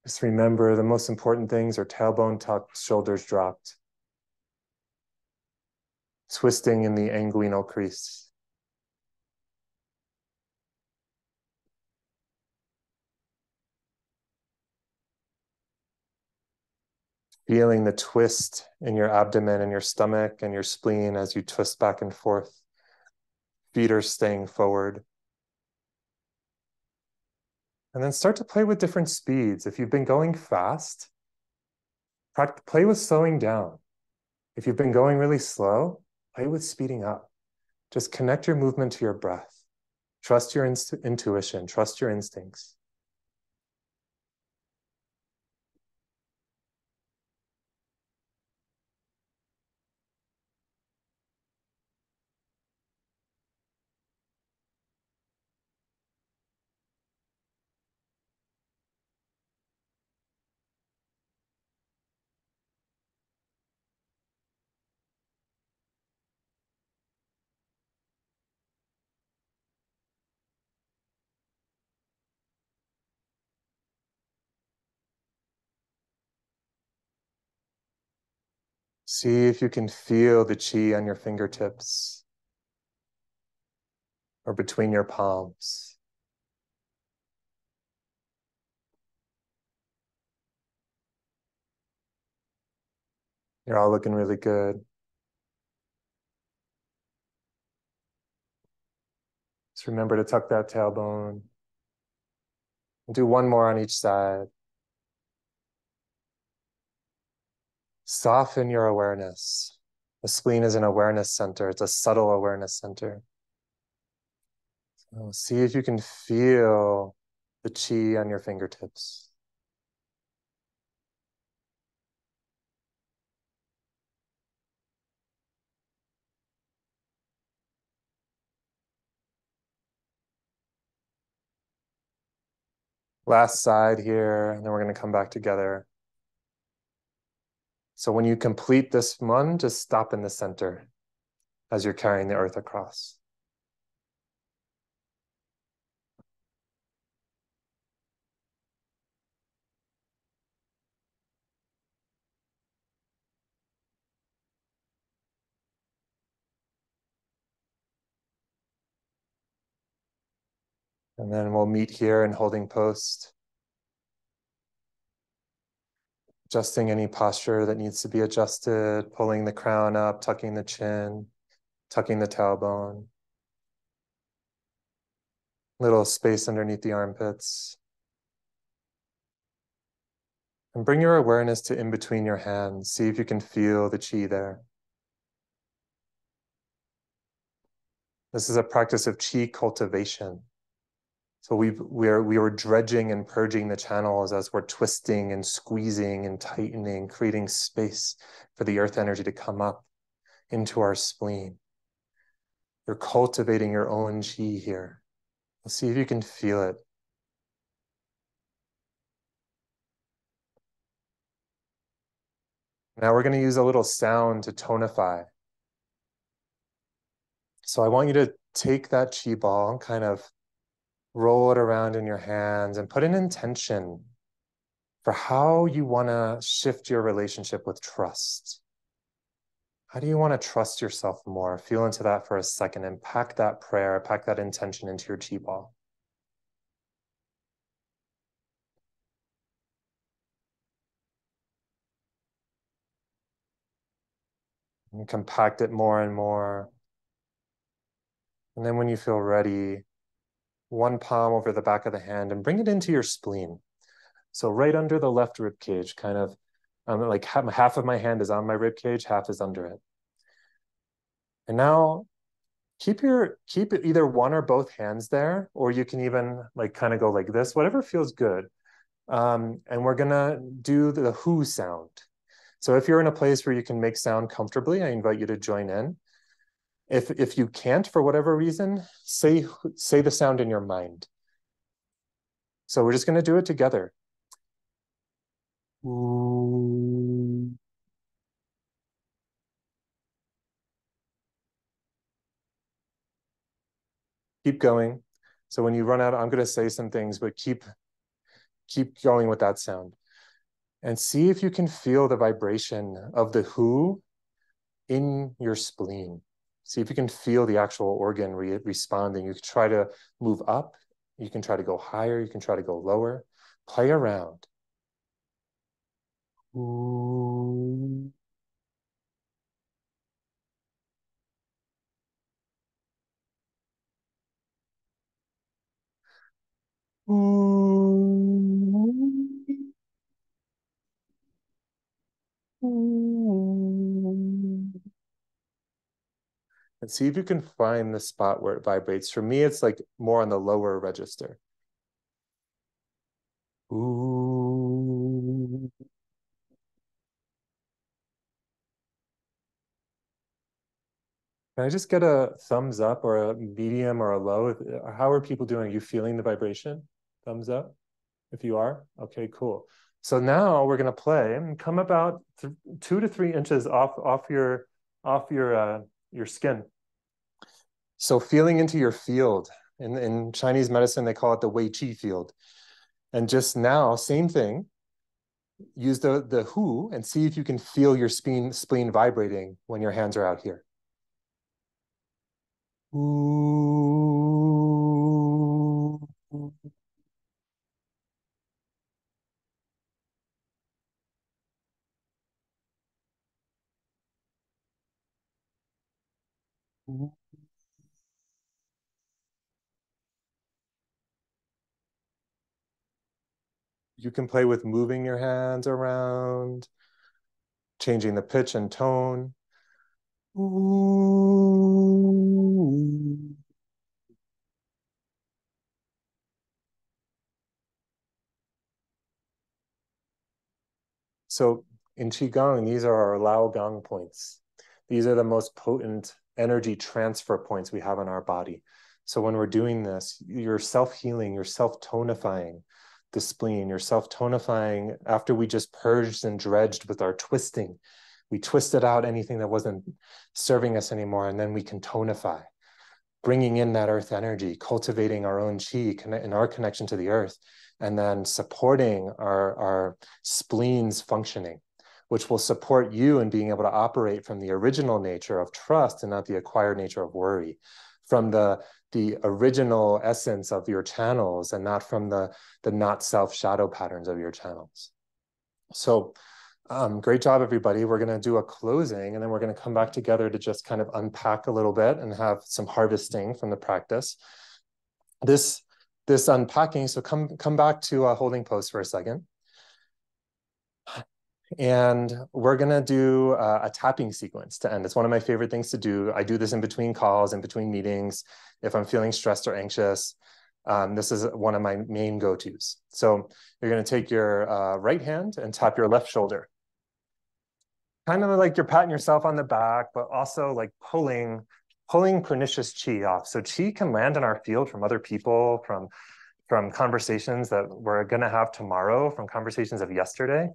S1: Just remember the most important things are tailbone tucked, shoulders dropped. Twisting in the inguinal crease. Feeling the twist in your abdomen and your stomach and your spleen as you twist back and forth. Feet are staying forward. And then start to play with different speeds. If you've been going fast, play with slowing down. If you've been going really slow, play with speeding up. Just connect your movement to your breath. Trust your intuition, trust your instincts. See if you can feel the chi on your fingertips or between your palms. You're all looking really good. Just remember to tuck that tailbone. Do one more on each side. Soften your awareness. The spleen is an awareness center. It's a subtle awareness center. So see if you can feel the chi on your fingertips. Last side here, and then we're going to come back together. So when you complete this one, just stop in the center as you're carrying the earth across. And then we'll meet here in holding post. Adjusting any posture that needs to be adjusted, pulling the crown up, tucking the chin, tucking the tailbone. Little space underneath the armpits. And bring your awareness to in between your hands. See if you can feel the chi there. This is a practice of chi cultivation. So we were dredging and purging the channels as we're twisting and squeezing and tightening, creating space for the earth energy to come up into our spleen. You're cultivating your own chi here. Let's see if you can feel it. Now we're going to use a little sound to tonify. So I want you to take that chi ball and kind of roll it around in your hands and put an intention for how you want to shift your relationship with trust. How do you want to trust yourself more? Feel into that for a second and pack that prayer, pack that intention into your chi ball. You compact it more and more. And then when you feel ready, one palm over the back of the hand and bring it into your spleen. So right under the left rib cage, kind of like half of my hand is on my rib cage, half is under it. And now keep either one or both hands there, or you can even like kind of go like this, whatever feels good. And we're gonna do the who sound. So if you're in a place where you can make sound comfortably, I invite you to join in. If you can't for whatever reason, say the sound in your mind. So we're just gonna do it together. Ooh. Keep going. So when you run out, I'm gonna say some things, but keep going with that sound. And see if you can feel the vibration of the who in your spleen. See if you can feel the actual organ responding. You can try to move up. You can try to go higher. You can try to go lower. Play around. Ooh. Ooh. Ooh. And see if you can find the spot where it vibrates. For me, it's like more on the lower register. Ooh. Can I just get a thumbs up or a medium or a low? How are people doing? Are you feeling the vibration? Thumbs up if you are. Okay, cool. So now we're going to play and come about 2 to 3 inches off your skin. So feeling into your field. In Chinese medicine, they call it the Wei Qi field. And just now, same thing. Use the who and see if you can feel your spleen vibrating when your hands are out here. Ooh. You can play with moving your hands around, changing the pitch and tone. Ooh. So in Qigong, these are our Lao Gong points. These are the most potent energy transfer points we have in our body. So when we're doing this, you're self-healing, you're self-tonifying the spleen, you're self-tonifying after we just purged and dredged with our twisting. We twisted out anything that wasn't serving us anymore, and then we can tonify, bringing in that earth energy, cultivating our own chi and our connection to the earth, and then supporting our spleen's functioning, which will support you in being able to operate from the original nature of trust and not the acquired nature of worry, from the original essence of your channels and not from the not self shadow patterns of your channels. So great job, everybody. We're going to do a closing, and then we're going to come back together to just kind of unpack a little bit and have some harvesting from the practice. This unpacking, so come back to a holding pose for a second. And we're going to do a tapping sequence to end. It's one of my favorite things to do. I do this in between calls, in between meetings, if I'm feeling stressed or anxious. This is one of my main go-tos. So you're going to take your right hand and tap your left shoulder. Kind of like you're patting yourself on the back, but also like pulling pernicious chi off. So chi can land in our field from other people, from conversations that we're going to have tomorrow, from conversations of yesterday.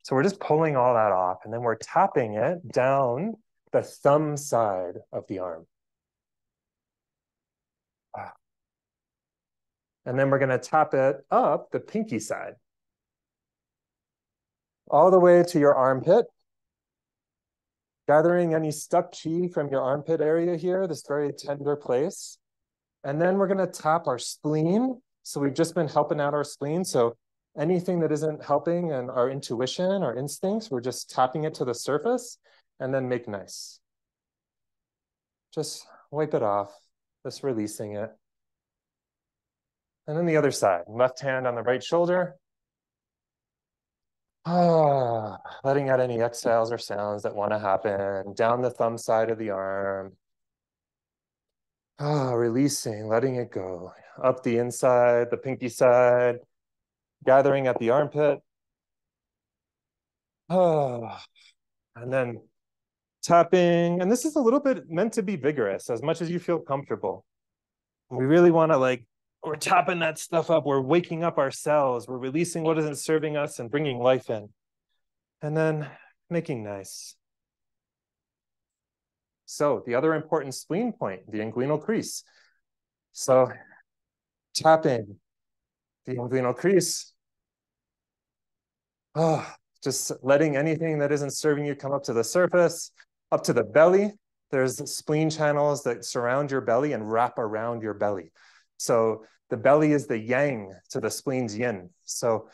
S1: So we're just pulling all that off, and then we're tapping it down the thumb side of the arm. And then we're going to tap it up the pinky side, all the way to your armpit, gathering any stuck chi from your armpit area here, this very tender place. And then we're going to tap our spleen. So we've just been helping out our spleen. So anything that isn't helping and our intuition, our instincts, we're just tapping it to the surface and then make nice. Just wipe it off, just releasing it. And then the other side, left hand on the right shoulder. Letting out any exhales or sounds that want to happen. Down the thumb side of the arm. Releasing, letting it go. Up the inside, the pinky side. Gathering at the armpit. And then tapping. And this is a little bit meant to be vigorous, as much as you feel comfortable. We really want to we're tapping that stuff up. We're waking up our cells. We're releasing what isn't serving us and bringing life in. And then making nice. So the other important spleen point, the inguinal crease. So tapping the inguinal crease. Just letting anything that isn't serving you come up to the surface, up to the belly. There's spleen channels that surround your belly and wrap around your belly. So the belly is the yang to the spleen's yin. So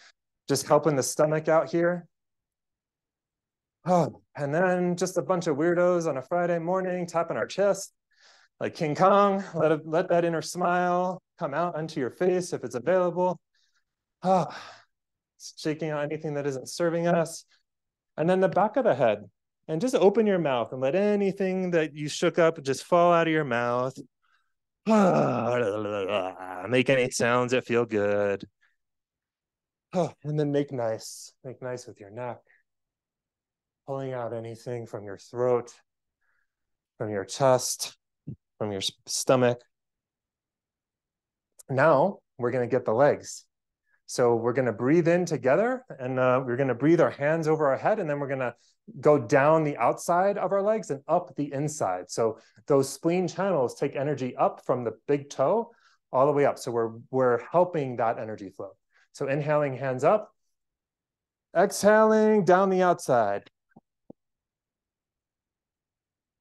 S1: just helping the stomach out here. And then just a bunch of weirdos on a Friday morning, tapping our chest, like King Kong. Let that inner smile come out onto your face if it's available. Shaking out anything that isn't serving us. And then the back of the head. And just open your mouth and let anything that you shook up just fall out of your mouth. Make any sounds that feel good. And then make nice. Make nice with your neck. Pulling out anything from your throat, from your chest, from your stomach. Now we're going to get the legs. So we're going to breathe in together, and we're going to breathe our hands over our head, and then we're going to go down the outside of our legs and up the inside. So those spleen channels take energy up from the big toe all the way up. So we're helping that energy flow. So inhaling, hands up. Exhaling, down the outside.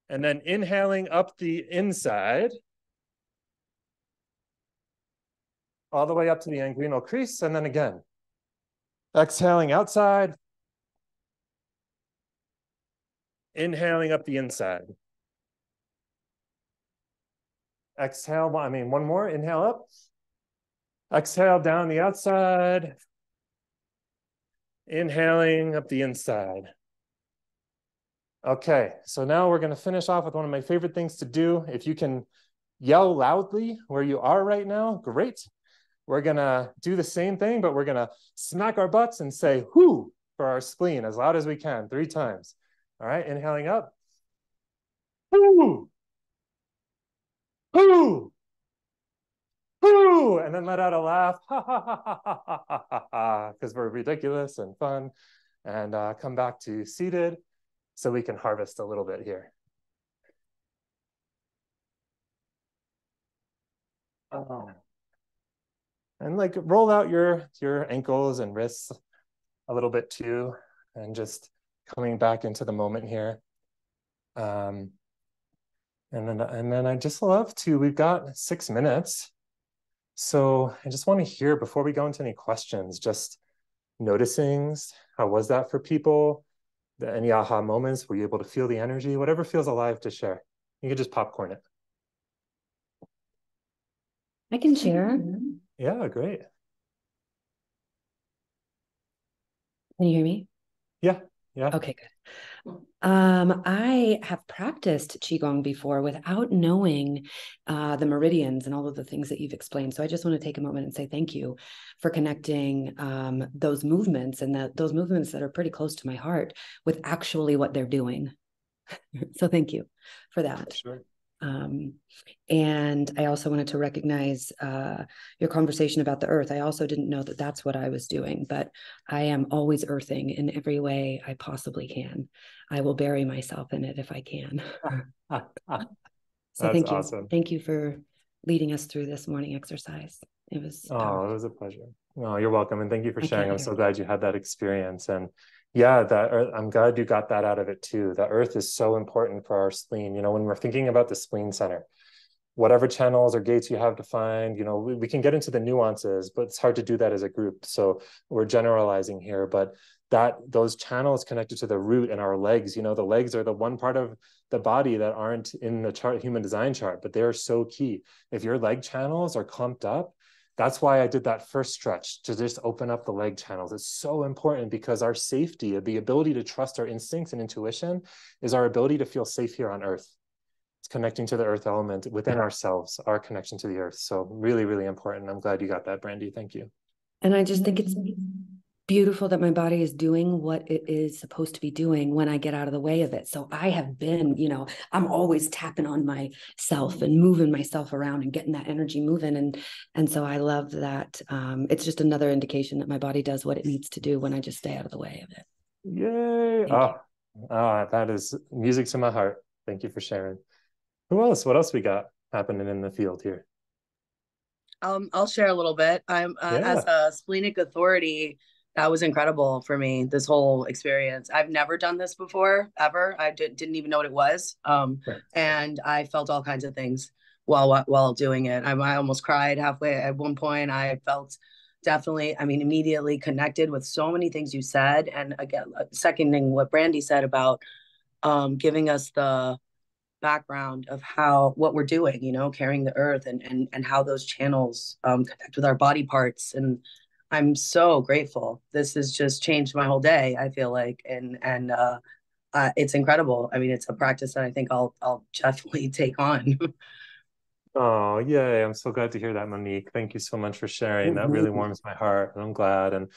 S1: And then inhaling up the inside. All the way up to the inguinal crease, and then again. Exhaling outside. Inhaling up the inside. Exhale, one more, inhale up. Exhale down the outside. Inhaling up the inside. Okay, so now we're gonna finish off with one of my favorite things to do. If you can yell loudly where you are right now, great. We're gonna do the same thing, but we're gonna smack our butts and say whoo for our spleen as loud as we can, 3 times. All right, inhaling up. Whoo, whoo, whoo, and then let out a laugh, ha ha ha ha ha ha ha ha, because we're ridiculous and fun. And come back to seated so we can harvest a little bit here. And roll out your ankles and wrists a little bit too, and just coming back into the moment here. And And then I just love to, we've got 6 minutes. So I just want to hear, before we go into any questions, just noticing, how was that for people? Any aha moments? Were you able to feel the energy? Whatever feels alive to share. You can just popcorn it.
S4: I can share.
S1: Yeah, great.
S4: Can you hear me?
S1: Yeah.
S4: Okay, good. I have practiced Qigong before without knowing the meridians and all of the things that you've explained. So I just want to take a moment and say thank you for connecting those movements and those movements that are pretty close to my heart with actually what they're doing. So thank you for that.
S1: Sure.
S4: And I also wanted to recognize your conversation about the earth. I also didn't know that that's what I was doing, but I am always earthing in every way I possibly can. I will bury myself in it if I can. So thank you.
S1: Awesome.
S4: Thank you for leading us through this morning exercise. It was powerful.
S1: It was a pleasure. Oh, you're welcome. And thank you for sharing. I'm so glad you had that experience. And yeah, I'm glad you got that out of it too. The earth is so important for our spleen. When we're thinking about the spleen center, whatever channels or gates you have to find, we can get into the nuances, but it's hard to do that as a group. So we're generalizing here, but those channels connected to the root and our legs, the legs are the one part of the body that aren't in the human design chart, but they're so key. If your leg channels are clumped up, that's why I did that first stretch, to just open up the leg channels. It's so important because our safety, the ability to trust our instincts and intuition, is our ability to feel safe here on earth. It's connecting to the earth element within ourselves, our connection to the earth. So really, really important. I'm glad you got that, Brandy. Thank you.
S4: And I just think it's beautiful that my body is doing what it is supposed to be doing when I get out of the way of it. So I have been, I'm always tapping on myself and moving myself around and getting that energy moving. And so I love that. It's just another indication that my body does what it needs to do when I just stay out of the way of it.
S1: Yay. That is music to my heart. Thank you for sharing. Who else? What else we got happening in the field here?
S9: I'll share a little bit. As a splenic authority, that was incredible for me, this whole experience. I've never done this before, ever. I didn't even know what it was. And I felt all kinds of things while doing it. I almost cried halfway at one point. I felt definitely, immediately connected with so many things you said. And again, seconding what Brandy said about giving us the background of what we're doing, carrying the earth and how those channels connect with our body parts. And I'm so grateful. This has just changed my whole day, I feel like, and it's incredible. It's a practice that I think I'll definitely take on.
S1: Oh, yay. I'm so glad to hear that, Monique. Thank you so much for sharing. That really warms my heart, and I'm glad. And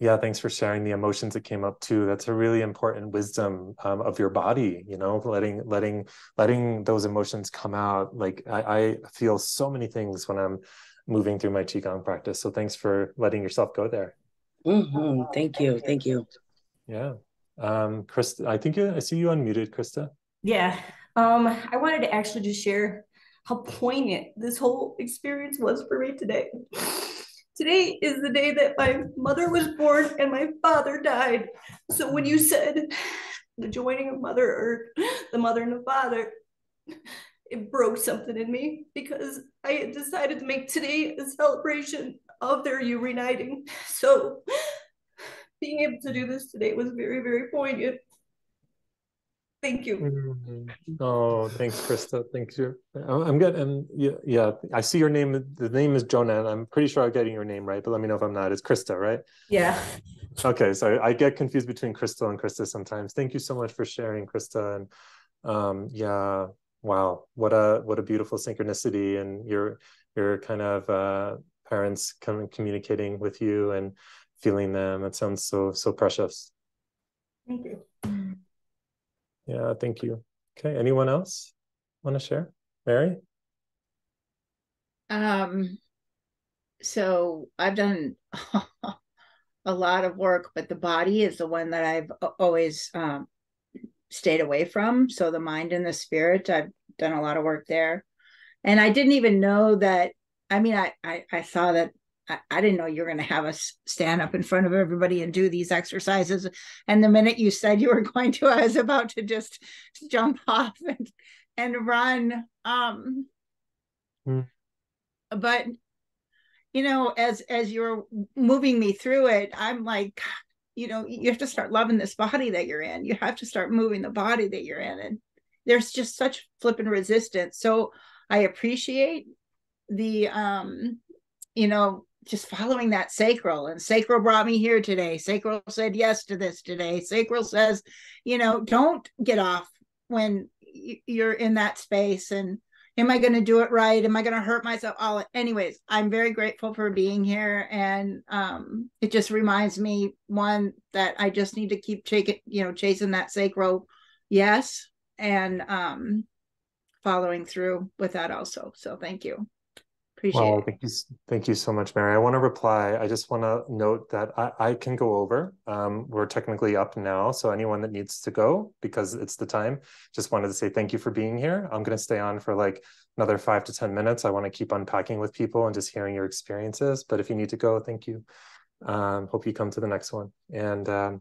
S1: yeah, thanks for sharing the emotions that came up too. That's a really important wisdom of your body, letting those emotions come out. Like I feel so many things when I'm moving through my Qigong practice. So thanks for letting yourself go there.
S9: Thank you.
S1: Yeah. Krista, I see you unmuted, Krista.
S7: Yeah. I wanted to actually just share how poignant this whole experience was for me today. Today is the day that my mother was born and my father died. So when you said the joining of Mother Earth, the mother and the father, it broke something in me because I had decided to make today a celebration of their reuniting. So being able to do this today was very, very poignant. Thank you.
S1: Oh, thanks, Krista. Thank you. I'm getting, yeah, I see your name. The name is Jonah, and I'm pretty sure I'm getting your name right, but let me know if I'm not. It's Krista, right?
S7: Yeah.
S1: Okay, so I get confused between Crystal and Krista sometimes. Thank you so much for sharing, Krista. And yeah, wow, what a beautiful synchronicity, and your kind of parents communicating with you and feeling them. It sounds so precious.
S7: Thank you.
S1: Yeah, thank you. Okay, anyone else want to share? Mary?
S3: So I've done a lot of work, but the body is the one that I've always stayed away from. So the mind and the spirit, I've done a lot of work there. And I didn't even know that. I saw that. I didn't know you were going to have us stand up in front of everybody and do these exercises. And the minute you said you were going to, I was about to just jump off and run. But as you're moving me through it, I'm like, you have to start loving this body that you're in. You have to start moving the body that you're in. And there's just such flipping resistance. So I appreciate the, just following that sacral. And sacral brought me here today. Sacral said yes to this today. Sacral says, don't get off when you're in that space. And am I going to do it right? Am I going to hurt myself? Anyways, I'm very grateful for being here. And it just reminds me, one, that I just need to keep chasing that sacral. Yes. And following through with that also. So thank you. Appreciate it.
S1: Thank you so much, Mary. I want to reply. I just want to note that I can go over. We're technically up now, so anyone that needs to go, because it's the time, just wanted to say thank you for being here. I'm going to stay on for like another 5 to 10 minutes. I want to keep unpacking with people and just hearing your experiences. But if you need to go, thank you. Hope you come to the next one. And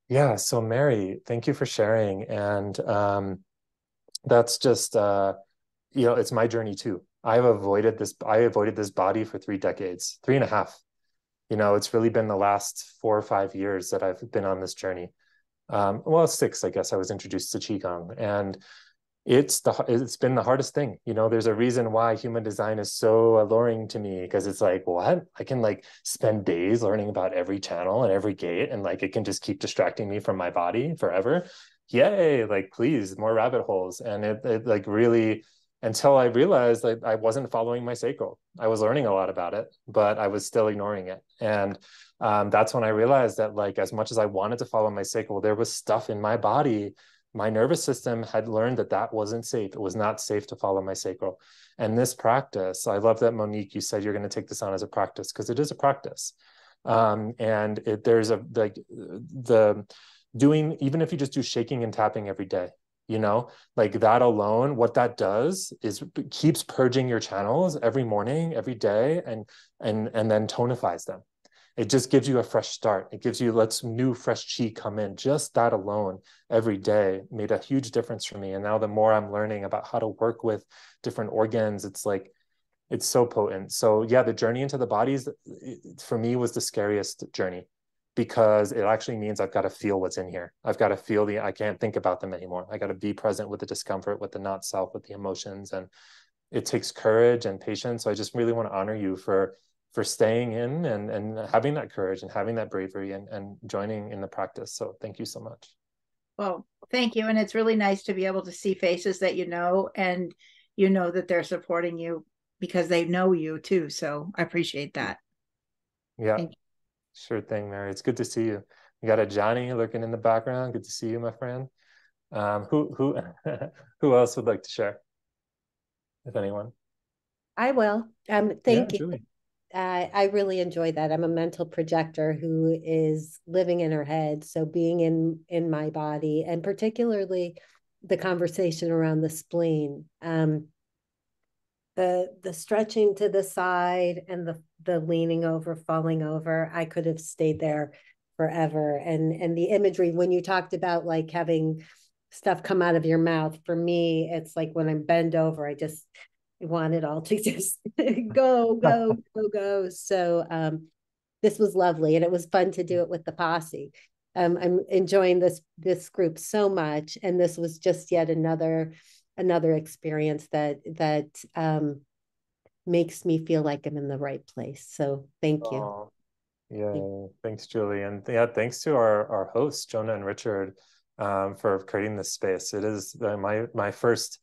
S1: yeah, so Mary, thank you for sharing. And that's just, it's my journey too. I avoided this body for 3 decades, 3.5. It's really been the last 4 or 5 years that I've been on this journey. 6, I guess. I was introduced to Qigong, and it's been the hardest thing. There's a reason why human design is so alluring to me, because it's like, what? I can like spend days learning about every channel and every gate, and like it can just keep distracting me from my body forever. Yay, like please, more rabbit holes. And it like really, until I realized that I wasn't following my sacral. I was learning a lot about it, but I was still ignoring it. And that's when I realized that like, as much as I wanted to follow my sacral, there was stuff in my body. My nervous system had learned that wasn't safe. It was not safe to follow my sacral. And this practice, I love that, Monique, you said you're going to take this on as a practice, because it is a practice. There's even if you just do shaking and tapping every day, like that alone, what that does is keeps purging your channels every morning, every day, and then tonifies them. It just gives you a fresh start. Lets new fresh chi come in. Just that alone every day made a huge difference for me. And now the more I'm learning about how to work with different organs, it's so potent. So yeah, the journey into the bodies for me was the scariest journey, because it actually means I've got to feel what's in here. I've got to feel I can't think about them anymore. I got to be present with the discomfort, with the not self, with the emotions. And it takes courage and patience. So I just really want to honor you for staying in and having that courage and having that bravery and joining in the practice. So thank you so much.
S3: Well, thank you. And it's really nice to be able to see faces that and that they're supporting you because they know you too. So I appreciate that.
S1: Yeah. Sure thing, Mary. It's good to see you. You got a Johnny lurking in the background. Good to see you, my friend. Who else would like to share? If anyone.
S5: I will. Thank you.
S1: Julie.
S5: I really enjoyed that. I'm a mental projector who is living in her head. So being in my body, and particularly the conversation around the spleen, the stretching to the side and the leaning over, falling over, I could have stayed there forever. And the imagery, when you talked about like having stuff come out of your mouth, for me, it's like when I'm bent over, I just want it all to just go. So this was lovely, and it was fun to do it with the posse. I'm enjoying this group so much, and this was just yet another experience that makes me feel like I'm in the right place. So thank you.
S1: Yeah, thanks, Julie. And yeah, thanks to our hosts, Jonah and Richard, for creating this space. It is my first.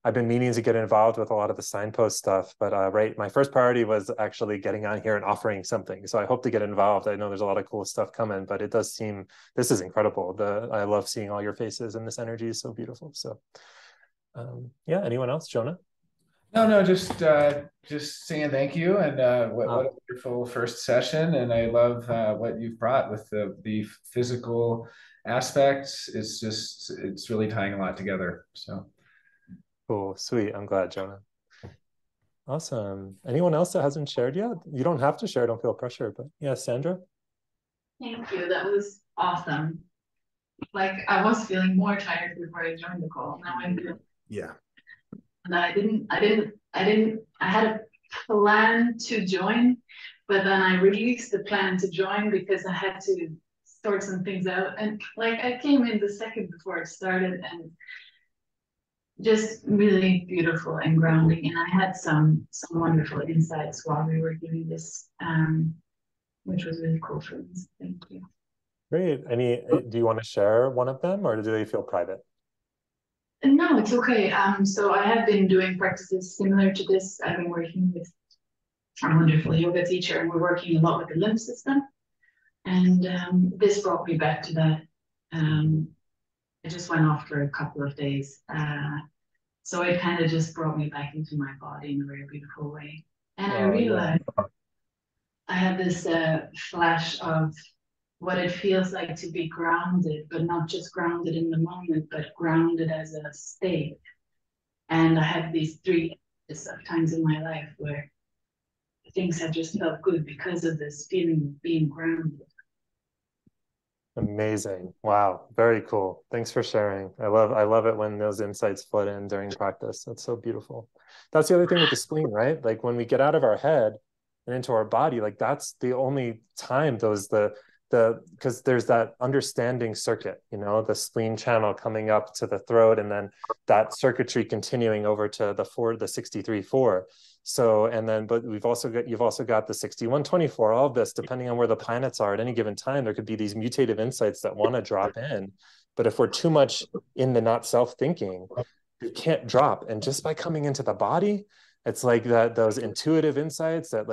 S1: I've been meaning to get involved with a lot of the signpost stuff, but my first priority was actually getting on here and offering something. So I hope to get involved. I know there's a lot of cool stuff coming, but it does seem, this is incredible. I love seeing all your faces, and this energy is so beautiful. So yeah, anyone else? Jonah?
S6: No, just saying thank you, and what a wonderful first session. And I love what you've brought with the physical aspects. It's really tying a lot together. So
S1: cool, sweet. I'm glad, Jonah. Awesome. Anyone else that hasn't shared yet? You don't have to share. Don't feel pressure. But yeah, Sandra.
S8: Thank you. That was awesome. Like I was feeling more tired before I joined the call. Now I'm good.
S2: Yeah.
S8: And I had a plan to join, but then I released the plan to join because I had to sort some things out. And like I came in the second before it started, and just really beautiful and grounding. And I had some wonderful insights while we were doing this, which was really cool for me. So thank you.
S1: Great. Do you want to share one of them, or do they feel private?
S8: No, it's okay. So I have been doing practices similar to this. I've been working with our wonderful yoga teacher, and we're working a lot with the lymph system. And this brought me back to that. I just went off for a couple of days. So it kind of just brought me back into my body in a very beautiful way. And I realized I had this flash of what it feels like to be grounded, but not just grounded in the moment, but grounded as a state. And I had these 3 times in my life where things have just felt good because of this feeling of being grounded.
S1: Amazing. Wow. Very cool. Thanks for sharing. I love it when those insights flood in during practice. That's so beautiful. That's the other thing with the spleen, right? Like when we get out of our head and into our body, like that's the only time because there's that understanding circuit, the spleen channel coming up to the throat, and then that circuitry continuing over to the 63-4. So, and then, but you've also got the 61-24, all of this, depending on where the planets are at any given time, there could be these mutative insights that want to drop in. But if we're too much in the not self thinking, you can't drop. And just by coming into the body, it's like those intuitive insights that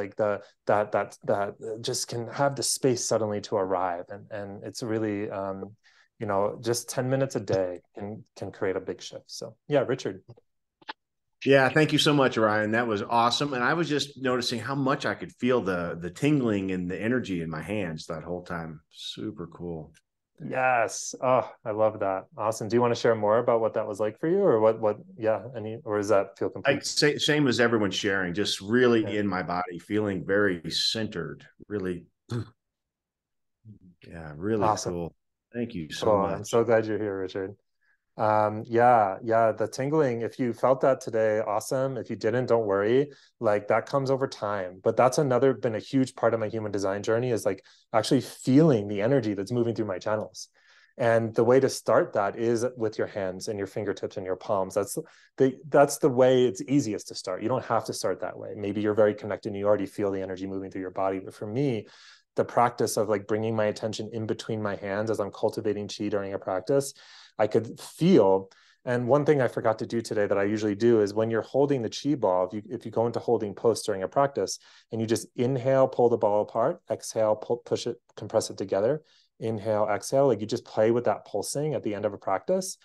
S1: just can have the space suddenly to arrive. And it's really, just 10 minutes a day can create a big shift. So yeah, Richard.
S2: Yeah, thank you so much, Ryan. That was awesome. And I was just noticing how much I could feel the tingling and the energy in my hands that whole time. Super cool.
S1: Yes. Oh, I love that. Awesome. Do you want to share more about what that was like for you, or or does that feel complete?
S2: Same as everyone sharing, just really in my body, feeling very centered, really. Yeah, really
S1: awesome.
S2: Cool. Thank you so much.
S1: I'm so glad you're here, Richard. The tingling, if you felt that today, awesome. If you didn't, don't worry. Like that comes over time. But that's been a huge part of my human design journey, is like actually feeling the energy that's moving through my channels. And the way to start that is with your hands and your fingertips and your palms. That's the way it's easiest to start. You don't have to start that way. Maybe you're very connected and you already feel the energy moving through your body. But for me, the practice of like bringing my attention in between my hands as I'm cultivating chi during a practice, I could feel. And one thing I forgot to do today that I usually do is when you're holding the chi ball, if you go into holding post during a practice and you just inhale, pull the ball apart, exhale, push it, compress it together, inhale, exhale, like you just play with that pulsing at the end of a practice.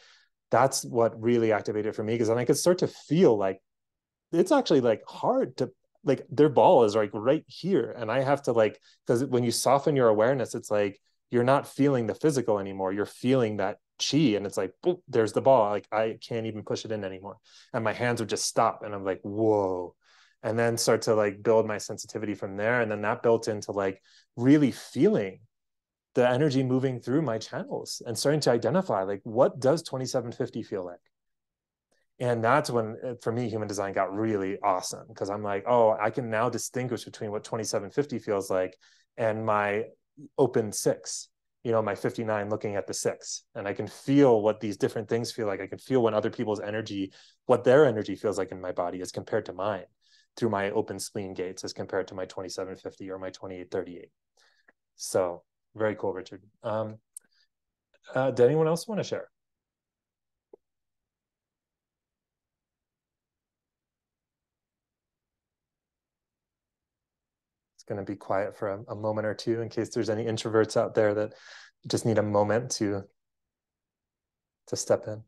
S1: That's what really activated for me, because then I could start to feel like it's actually like hard to, like their ball is like right here. And I have to because when you soften your awareness, it's like, you're not feeling the physical anymore. You're feeling that chi, and it's like, boop, there's the ball. Like I can't even push it in anymore. And my hands would just stop. And I'm like, whoa. And then start to like build my sensitivity from there. And then that built into like really feeling the energy moving through my channels and starting to identify like, what does 2750 feel like? And that's when, for me, human design got really awesome, because I'm like, oh, I can now distinguish between what 2750 feels like and my open 6, my 59 looking at the 6. And I can feel what these different things feel like. I can feel when other people's energy, what their energy feels like in my body as compared to mine through my open spleen gates as compared to my 2750 or my 2838. So very cool, Richard. Did anyone else want to share? Going to be quiet for a moment or two in case there's any introverts out there that just need a moment to step in.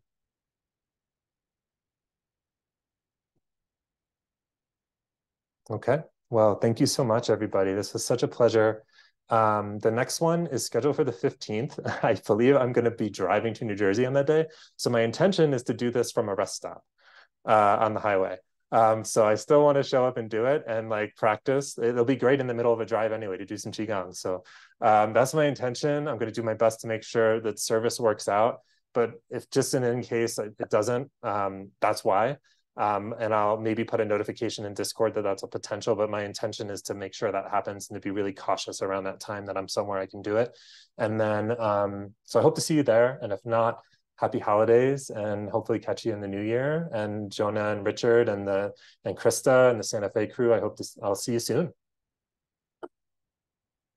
S1: Okay, well, thank you so much, everybody. This was such a pleasure. The next one is scheduled for the 15th. I believe I'm going to be driving to New Jersey on that day. So my intention is to do this from a rest stop on the highway. So I still want to show up and do it and like practice. It'll be great in the middle of a drive anyway to do some Qigong. So that's my intention. I'm going to do my best to make sure that service works out. but if just in case it doesn't, that's why. And I'll maybe put a notification in Discord that that's a potential, but my intention is to make sure that happens and to be really cautious around that time that I'm somewhere I can do it. And then, so I hope to see you there. And if not, happy holidays, and hopefully catch you in the new year. And Jonah and Richard and Krista and the Santa Fe crew, I'll see you soon.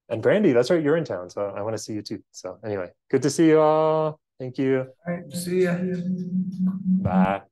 S1: And Brandy, that's right, you're in town, so I want to see you too. So anyway, good to see you all. Thank you.
S6: All right, see ya.
S1: Bye.